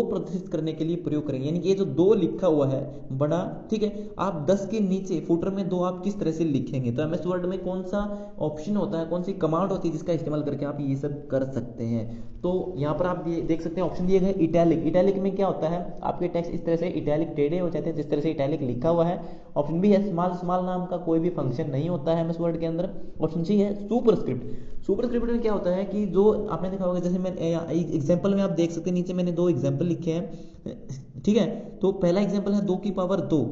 प्रदर्शित करने के लिए प्रयोग करेंगे, यानी कि ये जो 2 लिखा हुआ है बड़ा, ठीक है, आप 10 के नीचे फुटर में 2 आप किस तरह से लिखेंगे। तो एमएस वर्ड में कौन सा ऑप्शन होता है, कौन सी कमांड होती है जिसका इस्तेमाल करके आप ये सब कर सकते हैं। तो यहाँ पर आप देख सकते हैं ऑप्शन दिए गए इटैलिक। इटैलिक में क्या होता है, आपके टेक्स्ट इस तरह से इटैलिक टेढ़े हो जाते हैं जिस तरह से इटैलिक लिखा हुआ है। ऑप्शन बी है स्मॉल नाम का कोई भी फंक्शन नहीं होता है एमएस वर्ड के अंदर। ऑप्शन सी है सुपरस्क्रिप्ट। सुपरस्क्रिप्ट में क्या होता है कि जो आपने देखा होगा, जैसे मैं एग्जांपल में आप देख सकते हैं नीचे मैंने 2 एग्जांपल लिखे हैं, ठीक है। तो पहला एग्जांपल है 2 की पावर 2,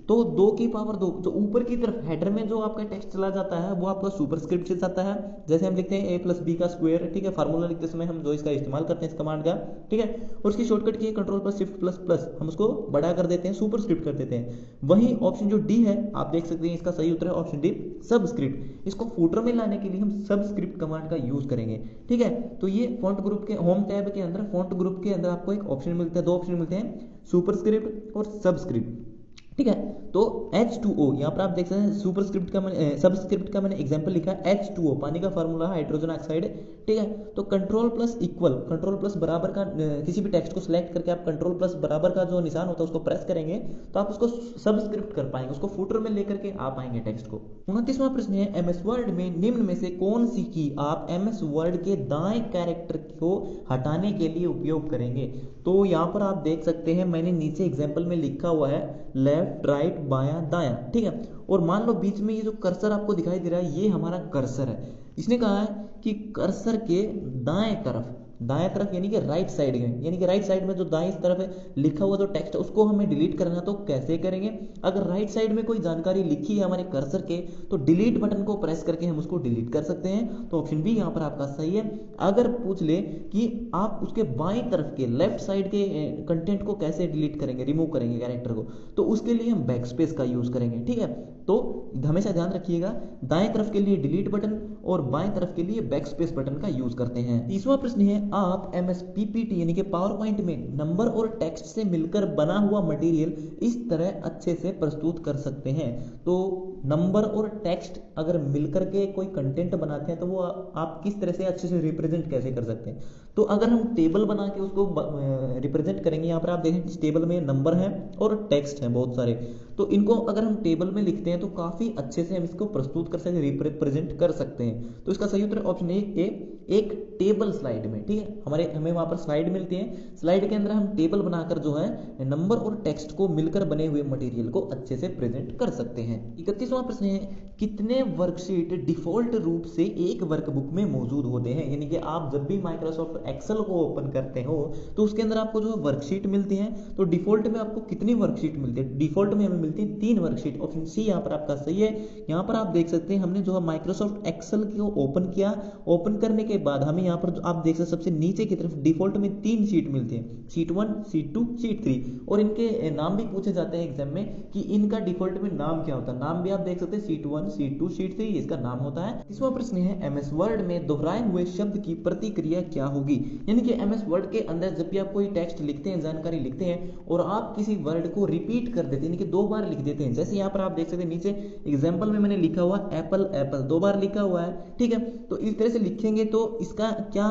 तो 2 की पावर 2 जो ऊपर की तरफ हेडर में जो आपका टेक्स्ट चला जाता है वो आपका सुपरस्क्रिप्ट से जाता है। जैसे हम लिखते हैं a+b का स्क्वायर, ठीक है, फार्मूला लिखते समय हम जो इसका इस्तेमाल करते हैं इस कमांड का, ठीक है। और उसकी शॉर्टकट की कंट्रोल पर शिफ्ट प्लस हम उसको बड़ा कर देते हैं, सुपरस्क्रिप्ट कर देते हैं। वहीं ऑप्शन जो डी है आप देख सकते हैं इसका सही उत्तर है ऑप्शन डी सबस्क्रिप्ट। इसको फुटर में लाने के लिए हम सबस्क्रिप्ट कमांड का यूज करेंगे, ठीक है। तो ये फॉन्ट ग्रुप के होम टैब के अंदर फॉन्ट ग्रुप के अंदर आपको एक ऑप्शन मिलता है, 2 ऑप्शन मिलते हैं, सुपरस्क्रिप्ट और सबस्क्रिप्ट, ठीक है। तो H2O यहाँ पर आप देख सकते हैं सुपरस्क्रिप्ट का मैंने सबस्क्रिप्ट का मैंने एग्जांपल लिखा है H2O पानी का फार्मूला है हाइड्रोजन ऑक्साइड, ठीक है। तो कंट्रोल प्लस बराबर का किसी भी टेक्स्ट को सिलेक्ट करके आप कंट्रोल प्लस बराबर का जो निशान होता है उसको प्रेस करेंगे तो आप उसको सबस्क्रिप्ट कर पाएंगे, उसको फुटर में लेकर के आ पाएंगे टेक्स्ट को। 29वां प्रश्न है एमएस वर्ड में निम्न में से कौन सी की आप एमएस वर्ड के दाएं कैरेक्टर को हटाने के लिए उपयोग करेंगे। तो यहाँ पर आप देख सकते हैं मैंने नीचे एग्जाम्पल में लिखा हुआ है लेफ्ट राइट बायां दायां, ठीक है। और मान लो बीच में ये जो कर्सर आपको दिखाई दे रहा है ये हमारा कर्सर है। इसने कहा है कि कर्सर के दाएं तरफ दाएं तरफ यानी कि राइट साइड में, यानी कि राइट साइड में जो दाएं तरफ लिखा हुआ जो टेक्स्ट है उसको हमें डिलीट करना, तो कैसे करेंगे? अगर राइट साइड में कोई जानकारी लिखी है हमारे कर्सर के, तो डिलीट बटन को प्रेस करके हम उसको डिलीट कर सकते हैं। तो ऑप्शन बी यहाँ पर आपका सही है। अगर पूछ ले कि आप उसके बाएं तरफ के लेफ्ट साइड के कंटेंट को कैसे डिलीट करेंगे, रिमूव करेंगे कैरेक्टर को, तो उसके लिए हम बैक स्पेस का यूज करेंगे। ठीक है, तो हमेशा ध्यान रखिएगा, दाएं तरफ के लिए डिलीट बटन और बाएं तरफ के लिए बैक स्पेस बटन का यूज करते हैं। तीसरा प्रश्न है, आप एमएस पीपीटी यानी कि पावर पॉइंट में नंबर और टेक्स्ट से मिलकर बना हुआ मटेरियल इस तरह अच्छे से प्रस्तुत कर सकते हैं। तो नंबर और टेक्स्ट अगर मिलकर के कोई कंटेंट बनाते हैं तो वो आप किस तरह से अच्छे से रिप्रेजेंट कैसे कर सकते हैं? तो अगर हम टेबल बना के उसको रिप्रेजेंट करेंगे, यहाँ पर आप देखें इस टेबल में नंबर है और टेक्स्ट है बहुत सारे, तो इनको अगर हम टेबल में लिखते हैं तो काफी अच्छे से हम इसको प्रस्तुत कर सकते हैं, रिप्रेजेंट कर सकते हैं। तो इसका सही उत्तर ऑप्शन ए, एक टेबल स्लाइड में। ठीक है, हमें वहां पर स्लाइड मिलती है, स्लाइड के अंदर हम टेबल बनाकर जो है नंबर और टेक्स्ट को मिलकर बने हुए मटेरियल को अच्छे से प्रेजेंट कर सकते हैं। 31वां प्रश्न है, कितने वर्कशीट डिफॉल्ट रूप से एक वर्कबुक में मौजूद होते हैं? यानी कि आप जब भी माइक्रोसॉफ्ट एक्सेल को ओपन करते हो तो उसके अंदर आपको जो वर्कशीट मिलती है, तो डिफॉल्ट में आपको कितनी वर्कशीट मिलती है? डिफॉल्ट में हमें मिलती है 3 वर्कशीट। ऑप्शन सी यहाँ पर आपका सही है। यहाँ पर आप देख सकते हैं हमने जो है माइक्रोसॉफ्ट एक्सेल को ओपन किया, ओपन करने के बाद हमें यहाँ पर आप देख सकते सबसे नीचे की तरफ डिफॉल्ट में 3 शीट मिलती है, शीट 1, शीट 2, शीट 3, और इनके नाम भी पूछे जाते हैं एग्जाम में कि इनका डिफॉल्ट में नाम क्या होता है। नाम भी आप देख सकते हैं, शीट 1, शीट 2, शीट 3, इसका नाम होता है। तीसरा प्रश्न है, एमएस वर्ड में दोहराए हुए शब्द की प्रतिक्रिया क्या होगी? यानी कि एमएस वर्ड के अंदर जब भी आप कोई टेक्स्ट लिखते हैं, जानकारी लिखते हैं और आप किसी वर्ड को रिपीट कर देते हैं, यानी कि 2 बार लिख देते हैं, जैसे यहाँ पर आप देख सकते हैं नीचे एग्जाम्पल में मैंने लिखा हुआ एप्पल एप्पल 2 बार लिखा हुआ है। ठीक है, तो इस तरह से लिखेंगे तो इसका क्या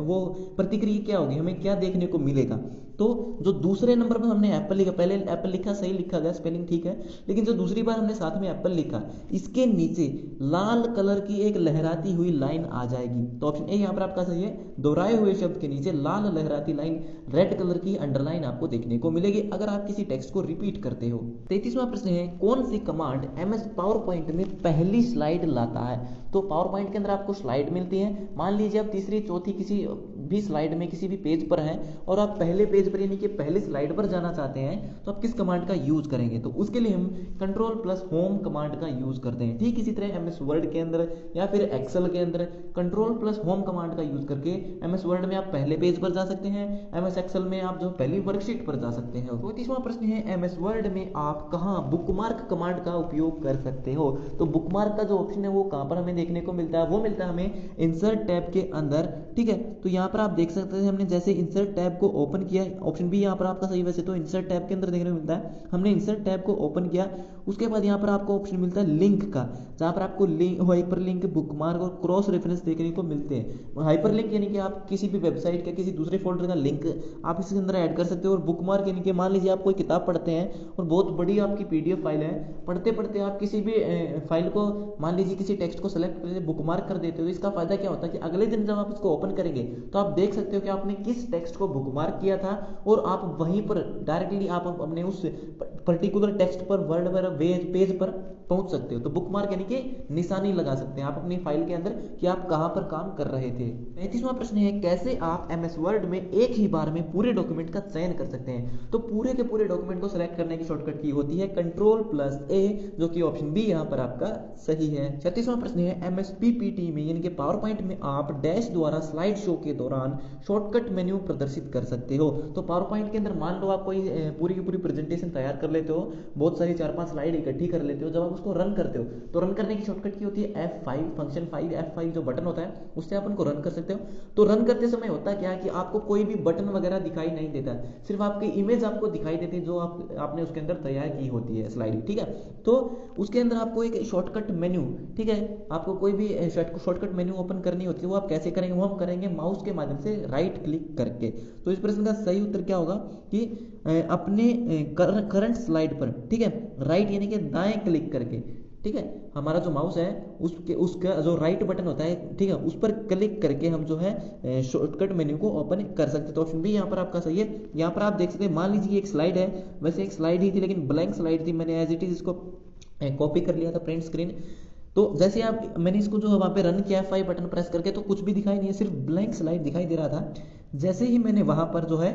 वो प्रतिक्रिया क्या होगी, हमें क्या देखने को मिलेगा? तो जो दूसरे नंबर पर हमने एप्पल लिखा, पहले एप्पल लिखा सही लिखा गया, स्पेलिंग ठीक है, लेकिन जो दूसरी बार हमने साथ में एप्पल लिखा, इसके नीचे लाल कलर की एक लहराती हुई लाइन आ जाएगी। तो ऑप्शन ए यहाँ पर आपका सही है, दोहराए हुए शब्द के नीचे लाल लहराती लाइन, रेड कलर की अंडरलाइन आपको देखने को मिलेगी अगर आप किसी टेक्स्ट को रिपीट करते हो। 33वां प्रश्न है, कौन सी कमांड एमएस पावर पॉइंट में पहली स्लाइड लाता है? तो पावर पॉइंट के अंदर आपको स्लाइड मिलती है, मान लीजिए आप तीसरी चौथी किसी भी स्लाइड में किसी भी पेज पर हैं और आप पहले पेज पर यानी कि पहले स्लाइड पर जाना चाहते हैं, तो आप किस कमांड का यूज करेंगे? तो उसके लिए हम कंट्रोल प्लस होम कमांड का यूज करते हैं। ठीक इसी तरह एमएस वर्ड के अंदर या फिर एक्सेल के अंदर कंट्रोल प्लस होम कमांड का यूज करके एमएस वर्ड में आप पहले पेज पर जा सकते हैं, एमएस एक्सेल में आप जो पहली वर्कशीट पर जा सकते हैं। 34वां प्रश्न है, एमएस वर्ड में आप कहां बुकमार्क कमांड का उपयोग कर सकते हो? तो बुकमार्क का जो ऑप्शन है वो कहां पर हमें देखने को मिलता है? वो मिलता है हमें इंसर्ट टैब के अंदर। ठीक है, तो यहाँ पर आप देख सकते हैं हमने जैसे इंसर्ट टैब को ओपन किया, ऑप्शन बी यहाँ पर आपका सही, वैसे तो इंसर्ट टैब के अंदर देखने को मिलता है, हमने इंसर्ट टैब को ओपन किया, उसके बाद यहाँ पर आपको ऑप्शन मिलता है लिंक का, जहाँ पर आपको लिंक, हाइपर लिंक, बुकमार्क और क्रॉस रेफरेंस देखने को मिलते हैं। हाइपर लिंक यानी कि आप किसी भी वेबसाइट का किसी दूसरे फोल्डर का लिंक आप इसके अंदर ऐड कर सकते हो, और बुकमार्क यानी कि मान लीजिए आप कोई किताब पढ़ते हैं और बहुत बड़ी आपकी पीडीएफ फाइल है, पढ़ते पढ़ते आप किसी भी फाइल को, मान लीजिए किसी टेक्स्ट को सेलेक्ट करके बुकमार्क कर देते हो, तो इसका फायदा क्या होता है कि अगले दिन जब आप इसको ओपन करेंगे तो आप देख सकते हो कि आपने किस टेक्स्ट को बुकमार्क किया था, और आप वहीं पर डायरेक्टली आप अपने उस पर्टिकुलर टेक्स्ट पर, वर्ड पर, पेज पर पहुंच सकते हो। तो बुकमार्क यानी कि निशानी लगा सकते हैं आप अपनी फाइल के अंदर कि आप कहां पर काम कर रहे थे। 35वां प्रश्न है, कैसे आप एमएस वर्ड में एक ही बार में पूरे डॉक्यूमेंट का चयन कर सकते हैं? तो पूरे के पूरे डॉक्यूमेंट को सिलेक्ट करने की शॉर्टकट की होती है कंट्रोल प्लस ए, जो कि ऑप्शन बी यहाँ पर आपका सही है। 36वां प्रश्न है, एमएस पीपीटी में यानी कि पावर पॉइंट में आप डैश द्वारा स्लाइड शो के दौरान शॉर्टकट मेन्यू प्रदर्शित कर सकते हो। तो पावर पॉइंट के अंदर मान लो आप कोई पूरी की पूरी प्रेजेंटेशन तैयार कर लेते हो, बहुत सारी 4-5 स्लाइड इकट्ठी कर लेते हो, जब आप उसको रन करते हो तो रन करने की शॉर्टकट की होती है F5, फंक्शन 5, F5 जो बटन होता है उससे आप उनको रन कर सकते हो। तो रन करते समय होता क्या है कि आपको कोई भी बटन वगैरह दिखाई नहीं देता, सिर्फ आपकी इमेज आपको दिखाई देती है जो आपने उसके अंदर तैयार की होती है स्लाइड। ठीक है, तो उसके अंदर आपको एक शॉर्टकट मेन्यू, ठीक है, आपको कोई भी शॉर्टकट मेन्यू ओपन करनी होती है, वो आप कैसे करेंगे? वो हम करेंगे माउस के माध्यम से राइट क्लिक करके। तो इस प्रश्न का सही उत्तर क्या होगा कि अपने करंट स्लाइड पर, ठीक है, राइट यानी कि दाएं क्लिक करके, ठीक है, हमारा जो माउस है उसका जो राइट बटन होता है, ठीक है, उस पर क्लिक करके हम जो है शॉर्टकट मेन्यू को ओपन कर सकते हैं। तो ऑप्शन बी यहाँ पर आपका सही है। यहाँ पर आप देख सकते हैं, मान लीजिए एक स्लाइड है, वैसे एक स्लाइड ही थी लेकिन ब्लैंक स्लाइड थी, मैंने एज इट इज इसको कॉपी कर लिया था प्रिंट स्क्रीन। तो जैसे आप मैंने इसको जो वहाँ पे रन किया है 5 बटन प्रेस करके, तो कुछ भी दिखाई नहीं है, सिर्फ ब्लैंक स्लाइड दिखाई दे रहा था। जैसे ही मैंने वहाँ पर जो है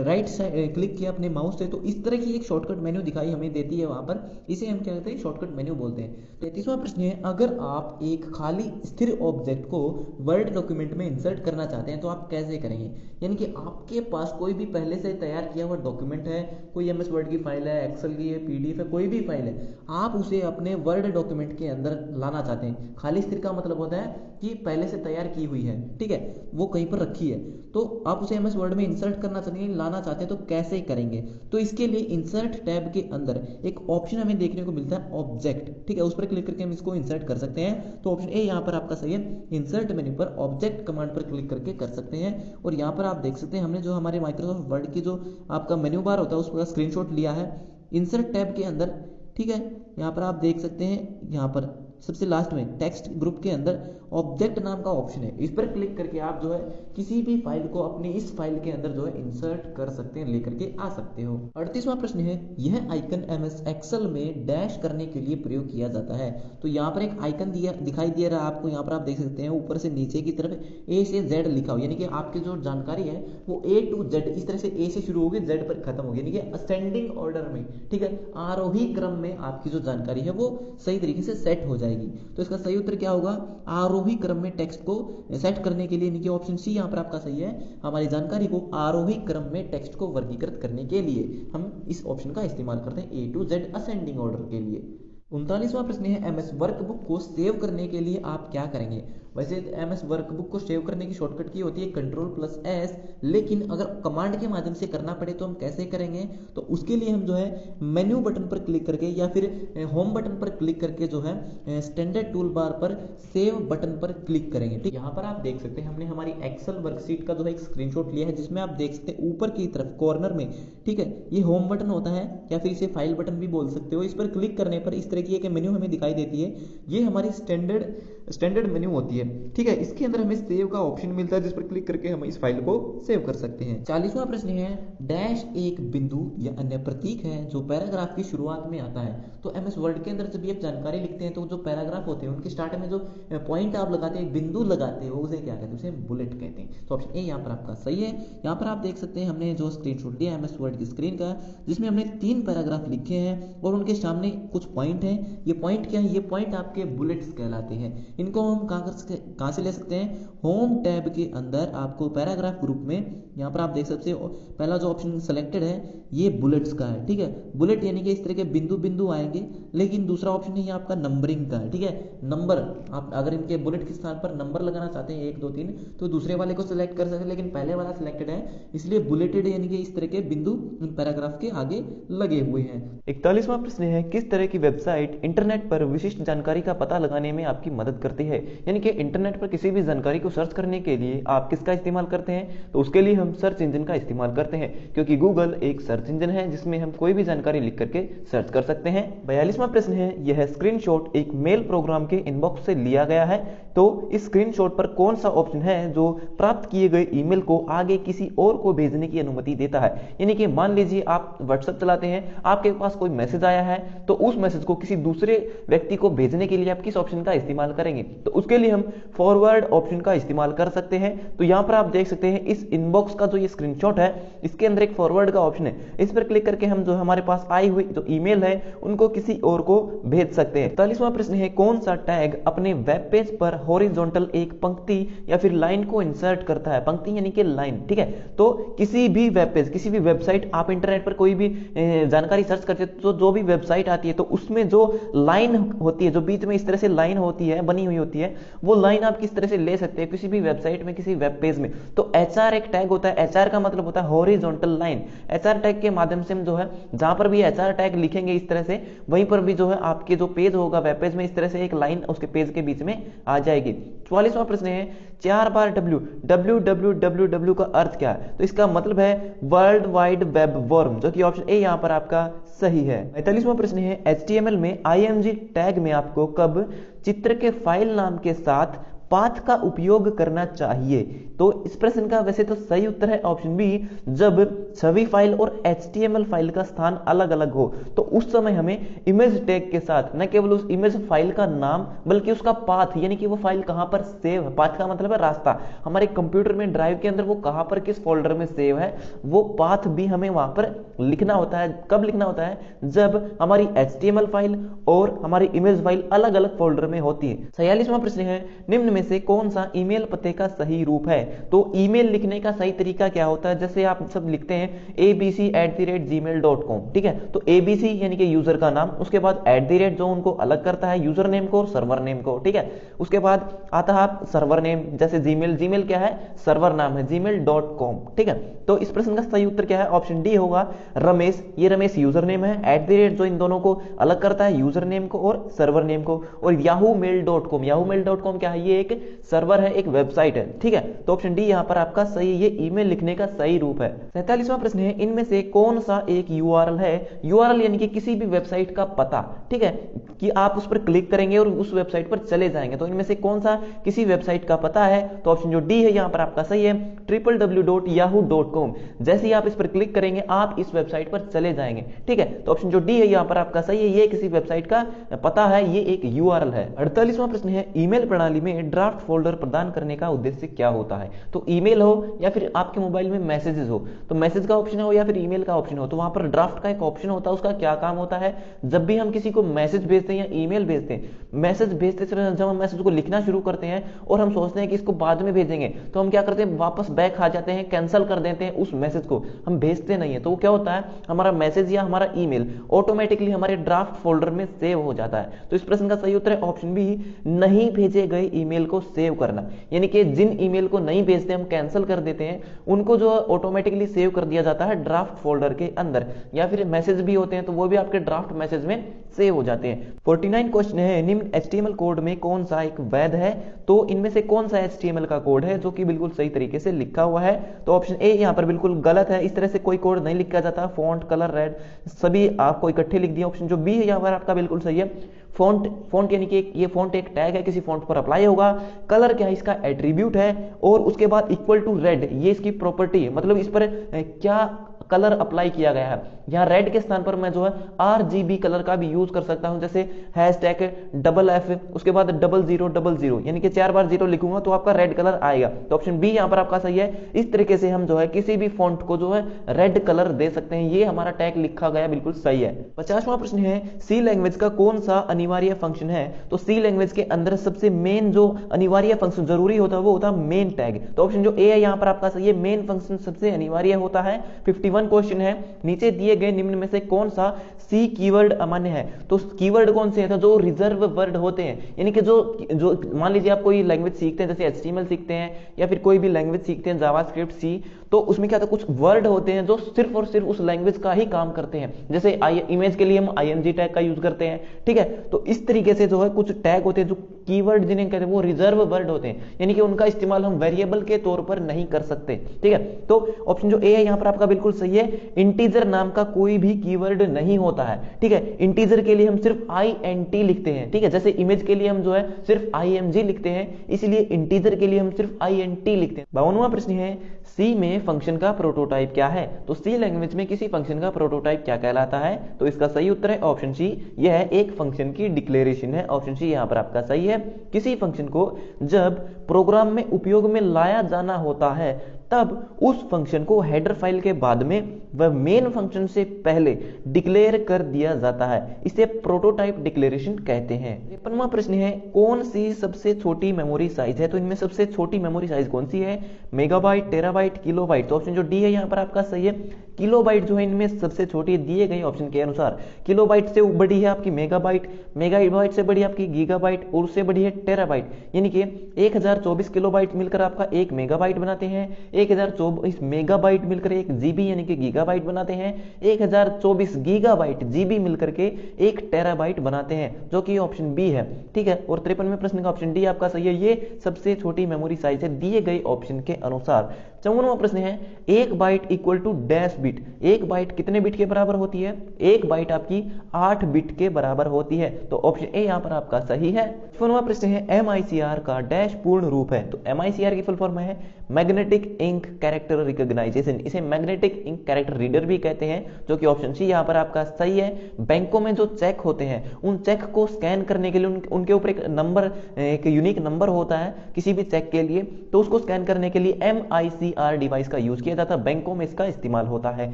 राइट साइड क्लिक किया अपने माउस से, तो इस तरह की एक शॉर्टकट मेन्यू दिखाई हमें देती है वहाँ पर, इसे हम क्या कहते हैं, शॉर्टकट मेन्यू बोलते हैं। 33वां प्रश्न है, अगर आप एक खाली स्थिर ऑब्जेक्ट को वर्ड डॉक्यूमेंट में इंसर्ट करना चाहते हैं तो आप कैसे करेंगे। यानी कि आपके पास कोई भी पहले से तैयार किया हुआ डॉक्यूमेंट है, कोई एमएस वर्ड की फाइल है, एक्सेल की है, पीडीएफ है, कोई भी फाइल है, आप उसे अपने वर्ड डॉक्यूमेंट के अंदर लाना चाहते हैं। खाली स्थिर का मतलब होता है कि पहले से तैयार की हुई है, ठीक है, वो कहीं पर रखी है, तो आप उसे एमएस वर्ड में इंसर्ट करना चाहते हैं, लाना चाहते हैं, तो कैसे करेंगे। तो इसके लिए इंसर्ट टैब के अंदर एक ऑप्शन हमें देखने को मिलता है ऑब्जेक्ट, ठीक है, उस पर क्लिक करके हम इसको इंसर्ट कर सकते हैं। तो ऑप्शन ए यहाँ पर आपका सही है, इंसर्ट मेन्यू पर ऑब्जेक्ट कमांड पर क्लिक करके कर सकते हैं। और यहाँ पर आप देख सकते हैं हमने जो हमारे माइक्रोसॉफ्ट वर्ड की जो आपका मेन्यू बार होता है उसका स्क्रीनशॉट लिया है इंसर्ट टैब के अंदर, ठीक है। यहाँ पर आप देख सकते हैं, यहाँ पर सबसे लास्ट में टेक्स्ट ग्रुप के अंदर ऑब्जेक्ट नाम का ऑप्शन है, इस पर क्लिक करके आप जो है किसी भी फाइल को अपनी इस फाइल के अंदर जो है इंसर्ट कर सकते हैं, लेकर के आ सकते हो। 38वां प्रश्न है, यह आइकन एमएस एक्सेल में डैश करने के लिए प्रयोग किया जाता है। तो यहाँ पर एक आइकन दिखाई दे रहा है आपको, यहाँ पर आप देख सकते हैं ऊपर से नीचे की तरफ ए से जेड लिखा हो, यानी कि आपकी जो जानकारी है वो ए टू जेड इस तरह से ए से शुरू होगी, जेड पर खत्म होगी, यानी कि असेंडिंग ऑर्डर में, ठीक है, आरोही क्रम में आपकी जो जानकारी है वो सही तरीके से सेट हो जाएगी। तो इसका सही उत्तर क्या होगा, आरोही क्रम में टेक्स्ट को सेट करने के लिए, यानी कि ऑप्शन सी यहाँ पर आपका सही है। हमारी जानकारी को आरोही क्रम में टेक्स्ट को वर्गीकृत करने के लिए हम इस ऑप्शन का इस्तेमाल करते हैं, ए टू जेड असेंडिंग ऑर्डर के लिए। 39वां प्रश्न है, एमएस वर्कबुक को सेव करने के लिए आप क्या करेंगे। वैसे एमएस वर्कबुक को सेव करने की शॉर्टकट की होती है Ctrl+S, लेकिन अगर कमांड के माध्यम से करना पड़े तो हम कैसे करेंगे। तो उसके लिए हम जो है मेन्यू बटन पर क्लिक करके या फिर होम बटन पर क्लिक करके जो है स्टैंडर्ड टूल बार पर सेव बटन पर क्लिक करेंगे, ठीक। यहाँ पर आप देख सकते हैं हमने हमारी एक्सेल वर्कशीट का जो है एक स्क्रीनशॉट लिया है, जिसमें आप देख सकते हैं ऊपर की तरफ कॉर्नर में, ठीक है, ये होम बटन होता है या फिर इसे फाइल बटन भी बोल सकते हो। इस पर क्लिक करने पर इस तरह की एक मेन्यू हमें दिखाई देती है, ये हमारी स्टैंडर्ड मेन्यू होती है, ठीक है। इसके अंदर हमें सेव का ऑप्शन मिलता है, जिस पर क्लिक करके हम इस फाइल को सेव कर सकते हैं। 40वां प्रश्न है, डैश एक बिंदु या अन्य प्रतीक है जो पैराग्राफ की शुरुआत में आता है। तो एमएस वर्ड के अंदर जब भी आप जानकारी लिखते हैं तो जो पैराग्राफ होते हैं उनके स्टार्ट में जो पॉइंट आप लगाते हैं, बिंदु लगाते हो, उसे क्या कहते हैं, उसे बुलेट कहते हैं। तो ऑप्शन ए यहाँ पर आपका सही है। यहाँ पर आप देख सकते हैं हमने जो स्क्रीनशॉट लिया एमएस वर्ड की स्क्रीन का, जिसमें हमने 3 पैराग्राफ लिखे हैं और उनके सामने कुछ पॉइंट हैं। ये पॉइंट क्या है, ये पॉइंट आपके बुलेट्स कहलाते हैं। इनको हम कहाँ से ले सकते हैं, होम टैब के अंदर आपको पैराग्राफ ग्रुप में, यहाँ पर आप देख सकते हो पहला जो ऑप्शन सिलेक्टेड है ये बुलेट्स का है, ठीक है। बुलेट यानी कि इस तरह के बिंदु बिंदु आएंगे, लेकिन दूसरा ऑप्शन है ये आपका नंबरिंग का है, ठीक है। नंबर आप अगर इनके बुलेट के स्थान पर नंबर लगाना चाहते हैं 1 2 3 तो दूसरे वाले को सिलेक्ट कर सकते हैं, लेकिन पहले वाला सिलेक्टेड है इसलिए बुलेटेड यानी कि इस तरह के बिंदु इन पैराग्राफ के आगे लगे हुए हैं। 41वां प्रश्न है, किस तरह की वेबसाइट इंटरनेट पर विशिष्ट जानकारी का पता लगाने में आपकी मदद करती है। यानी कि इंटरनेट पर किसी भी जानकारी को सर्च करने के लिए आप किसका इस्तेमाल करते हैं, तो उसके लिए हम सर्च इंजन का इस्तेमाल करते हैं, क्योंकि गूगल एक सर्च इंजन है जिसमें हम कोई भी जानकारी लिख करके सर्च कर सकते हैं। 42वां प्रश्न है, यह स्क्रीनशॉट एक मेल प्रोग्राम के इनबॉक्स से लिया गया है। तो इस स्क्रीनशॉट पर कौन सा ऑप्शन है जो प्राप्त किए गए ईमेल को आगे किसी और को भेजने की अनुमति देता है। यानी कि मान लीजिए आप व्हाट्सएप चलाते हैं, आपके पास कोई मैसेज आया है, तो उस मैसेज को किसी दूसरे व्यक्ति को भेजने के लिए आप किस ऑप्शन का इस्तेमाल करेंगे, तो उसके लिए हम फॉरवर्ड ऑप्शन का इस्तेमाल कर सकते हैं। तो यहां पर आप देख सकते हैं इस इनबॉक्स का जो ये स्क्रीनशॉट है, इसके अंदर एक फॉरवर्ड का ऑप्शन है, इस पर क्लिक करके हम जो हमारे पास आई हुई जो ईमेल है उनको किसी और को भेज सकते हैं। 41वां प्रश्न है, कौन सा टैग अपने वेब पेज पर हॉरिजॉन्टल एक पंक्ति या फिर लाइन को इंसर्ट करता है। पंक्ति यानी कि लाइन, ठीक है। तो किसी भी वेब पेज, किसी भी वेबसाइट, आप इंटरनेट पर कोई भी जानकारी सर्च करते हैं तो जो भी वेबसाइट आती है तो उसमें जो लाइन होती है, जो बीच में इस तरह से लाइन होती है, बनी हुई होती है, वो लाइन आप किस तरह से ले सकते हैं किसी भी वेबसाइट में, किसी वेब पेज में। तो एचआर एक टैग होता है, एचआर का मतलब होता है हॉरिजॉन्टल लाइन। एचआर टैग के माध्यम से हम जो है जहां पर भी एचआर टैग लिखेंगे इस तरह से, वहीं पर भी जो है आपके जो पेज होगा वेब पेज में, इस तरह से एक लाइन उसके पेज के बीच में आ जाएगी। 44वां प्रश्न है, 4 बार www का अर्थ क्या है। तो इसका मतलब है वर्ल्ड वाइड वेब वर्म, जो कि ऑप्शन ए यहां पर आपका सही है। 45वां प्रश्न है, HTML में img टैग में आपको कब चित्र के फाइल नाम के साथ पाथ का उपयोग करना चाहिए? तो इस प्रश्न का वैसे तो सही उत्तर है ऑप्शन बी, जब छवि फाइल और HTML फाइल का स्थान अलग अलग हो तो उस समय हमें इमेज टैग के साथ न केवल उस इमेज फाइल का नाम बल्कि उसका पाथ, यानी कि वो फाइल कहां पर सेव है, पाथ का मतलब है रास्ता, हमारे कंप्यूटर में ड्राइव के अंदर वो कहां पर किस फोल्डर में सेव है, वो पाथ भी हमें वहां पर लिखना होता है। कब लिखना होता है? जब हमारी HTML फाइल और हमारी इमेज फाइल अलग अलग फोल्डर में होती है। 46वां प्रश्न है, निम्न में से कौन सा ईमेल पते का सही रूप है? तो ईमेल लिखने का सही तरीका क्या होता है? जैसे आप सब लिखते हैं abc@gmail.com, ठीक है, तो abc यानी कि यूजर का नाम, उसके बाद @ जो उनको अलग करता है यूजर नेम को और सर्वर नेम को, ठीक है, उसके बाद आता है सर्वर नेम, जैसे जीमेल क्या है? सर्वर नाम है gmail.com, ठीक है। तो इस प्रश्न का सही उत्तर क्या है? ऑप्शन डी होगा रमेश। ये रमेश यूजर नेम है, @ जो इन दोनों को अलग करता है यूजर नेम को और सर्वर नेम को, और yahoomail.com क्या है? ये एक सर्वर है, एक वेबसाइट है, ठीक है। तो ऑप्शन डी यहां पर आपका सही, ये ईमेल लिखने का सही रूप है। 47वां प्रश्न है, इनमें से कौन सा एक URL है? URL यानी कि किसी भी वेबसाइट का पता, ठीक है, कि आप उस पर क्लिक करेंगे और उस वेबसाइट पर चले जाएंगे, तो इनमें से कौन सा किसी वेबसाइट का पता है? तो ऑप्शन जो डी है यहां पर आपका सही है, www.yahoo.com। जैसे ही आप इस पर क्लिक करेंगे आप इस वेबसाइट पर चले जाएंगे, ठीक है। तो ऑप्शन जो डी है यहां पर आपका सही है, ये किसी वेबसाइट का पता है, ये एक URL है। 48वां प्रश्न है, ईमेल प्रणाली में ड्राफ्ट फोल्डर प्रदान करने का उद्देश्य क्या होता है? तो ईमेल हो या फिर आपके मोबाइल में मैसेजेस हो, तो मैसेज का ऑप्शन हो या फिर ईमेल का ऑप्शन हो, तो वहां पर ड्राफ्ट का एक ऑप्शन होता है। उसका क्या काम होता है? जब भी हम किसी को मैसेज भेजते हैं या ईमेल भेजते हैं, मैसेज भेजते समय जब हम मैसेज को लिखना शुरू करते हैं और हम सोचते हैं कि इसको बाद में भेजेंगे, तो हम क्या करते हैं? वापस बैक आ जाते हैं, कैंसिल कर देते हैं उस मैसेज को, हम भेजते नहीं है। तो वो क्या होता है? हमारा मैसेज या हमारा ईमेल ऑटोमेटिकली हमारे ड्राफ्ट फोल्डर में सेव हो जाता है। तो इस प्रश्न का सही उत्तर है ऑप्शन बी, नहीं भेजे गए ईमेल को सेव करना, यानी कि जिन ईमेल को नहीं भेजते हम कैंसिल कर देते हैं, उनको जो ऑटोमेटिकली सेव कर दिया जाता है ड्राफ्ट फोल्डर के अंदर, या फिर मैसेज भी होते हैं तो वो भी आपके ड्राफ्ट मैसेज में सेव हो जाते हैं। 49 क्वेश्चन है, निम्न HTML कोड में कौन सा एक वैध है? तो इनमें से कौन सा HTML का कोड है जो कि बिल्कुल सही तरीके से लिखा हुआ है? तो ऑप्शन ए यहां पर बिल्कुल गलत है, इस तरह से कोई कोड नहीं लिखा जाता, फॉन्ट कलर रेड सभी आपको इकट्ठे लिख दिए। ऑप्शन जो बी है यहां पर आपका बिल्कुल सही है, फॉन्ट यानी कि ये फॉन्ट एक टैग है, किसी फॉन्ट पर अप्लाई होगा, कलर क्या है? इसका एट्रीब्यूट है, और उसके बाद इक्वल टू रेड ये इसकी प्रॉपर्टी है, मतलब इस पर क्या कलर अप्लाई किया गया है। यहाँ रेड के स्थान पर मैं जो है RGB कलर का भी यूज कर सकता हूं, जैसे #FF उसके बाद 0000, यानी कि 4 बार 0 लिखूंगा तो आपका रेड कलर आएगा। तो ऑप्शन बी यहां पर आपका सही है। इस तरीके से हम जो है किसी भी फॉन्ट को जो है रेड कलर दे सकते हैं, ये हमारा टैग लिखा गया बिल्कुल सही है। 50वां प्रश्न है, सी लैंग्वेज का कौन सा अनिवार्य फंक्शन है? तो सी लैंग्वेज के अंदर सबसे मेन जो अनिवार्य फंक्शन जरूरी होता है वो होता है मेन टैग। तो ऑप्शन जो ए है यहां पर आपका सही है, मेन फंक्शन सबसे अनिवार्य होता है। 51 क्वेश्चन है, नीचे दिए गए निम्न में से कौन सा सी कीवर्ड अमान्य है? तो कीवर्ड कौन से हैं? तो जो रिजर्व वर्ड होते हैं, यानी कि जो मान लीजिए आप कोई लैंग्वेज सीखते हैं, जैसे HTML सीखते हैं या फिर कोई भी लैंग्वेज सीखते हैं, जावास्क्रिप्ट सी, तो उसमें क्या होता है? कुछ वर्ड होते हैं जो सिर्फ और सिर्फ उस लैंग्वेज का ही काम करते हैं, जैसे इमेज के लिए हम IMG टैग का यूज करते हैं, ठीक है। तो इस तरीके से जो है कुछ टैग होते हैं जो कीवर्ड जिन्हें कहते हैं वो रिजर्व वर्ड होते हैं, यानी कि उनका इस्तेमाल हम वेरिएबल के तौर पर नहीं कर सकते, ठीक है। तो ऑप्शन जो ए है यहां पर आपका बिल्कुल सही है, इंटीजर नाम का कोई भी कीवर्ड नहीं होता है, ठीक है। इंटीजर के लिए हम सिर्फ INT लिखते हैं, ठीक है, जैसे इमेज के लिए हम जो है सिर्फ IMG लिखते हैं, इसलिए इंटीजर के लिए हम सिर्फ INT लिखते हैं। 52वां प्रश्न है, सी में फंक्शन का प्रोटोटाइप क्या है? तो सी लैंग्वेज में किसी फंक्शन का प्रोटोटाइप क्या कहलाता है? तो इसका सही उत्तर है ऑप्शन सी, यह एक फंक्शन की डिक्लेरेशन है। ऑप्शन सी यहां पर आपका सही है। किसी फंक्शन को जब प्रोग्राम में उपयोग में लाया जाना होता है तब उस फंक्शन को हेडर फाइल के बाद में वह मेन फंक्शन से पहले डिक्लेयर कर दिया जाता है, इसे प्रोटोटाइप डिक्लेरेशन कहते हैं। 53वां प्रश्न है, कौन सी सबसे छोटी मेमोरी साइज है? तो इनमें सबसे छोटी मेमोरी साइज कौन सी है? Megabyte, terabyte, kilobyte? तो ऑप्शन जो डी है यहां पर आपका सही है, किलोबाइट जो है इनमें सबसे छोटी दिए गए ऑप्शन के अनुसार। किलोबाइट से बड़ी है आपकी मेगाबाइट, मेगाबाइट से बड़ी आपकी गीगाबाइट, और उससे बड़ी है टेराबाइट, यानी कि 1024 किलोबाइट मिलकर आपका 1 मेगाबाइट बनाते हैं, 1024 मेगाबाइट मिलकर 1 जीबी यानी कि गीगाबाइट बनाते हैं, 1024 गीगाबाइट जीबी मिलकर के 1 टेराबाइट बनाते हैं, जो कि ऑप्शन बी है, ठीक है। और 53वें प्रश्न का ऑप्शन डी आपका सही है, ये सबसे छोटी मेमोरी साइज है दिए गए ऑप्शन के अनुसार। 54वां प्रश्न है 1 byte equal to dash bit. 1 byte कितने बिट के बराबर होती है? 1 बाइट आपकी 8 बिट के बराबर होती है, तो ऑप्शन ए यहां पर आपका सही है। 55वां प्रश्न है MICR का डैश पूर्ण रूप है। तो MICR की फुल फॉर्म है मैग्नेटिक इंक कैरेक्टर रिकॉग्नाइजेशन। इसे मैग्नेटिक इंक कैरेक्टर रीडर भी कहते हैं, जो कि ऑप्शन सी यहां पर आपका सही है। बैंकों में जो चेक होते हैं उन चेक को स्कैन करने के लिए उनके ऊपर एक नंबर, एक यूनिक नंबर होता है किसी भी चेक के लिए, तो उसको स्कैन करने के लिए MICR डिवाइस का यूज किया जाता है। बैंकों में इसका इस्तेमाल होता है।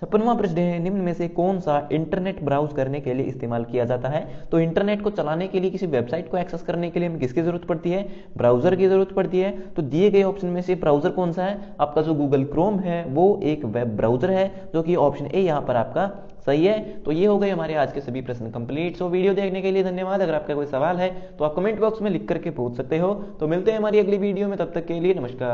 56वां प्रश्न है निम्न में से कौन सा इंटरनेट ब्राउज करने के लिए इस्तेमाल किया जाता है? तो इंटरनेट को चलाने के लिए, किसी वेबसाइट को एक्सेस करने के लिए हमें किसकी जरूरत पड़ती है? ब्राउजर की जरूरत पड़ती है। तो दिए गए ऑप्शन में से ब्राउजर कौन सा है? आपका जो गूगल क्रोम है वो एक वेब ब्राउजर है, जो कि ऑप्शन ए यहां पर आपका सही है। तो ये हो गए हमारे आज के सभी प्रश्न कंप्लीट। सो वीडियो देखने के लिए धन्यवाद। अगर आपका कोई सवाल है तो आप कमेंट बॉक्स में लिख करके पूछ सकते हो। तो मिलते हैं हमारी अगली वीडियो में, तब तक के लिए नमस्कार।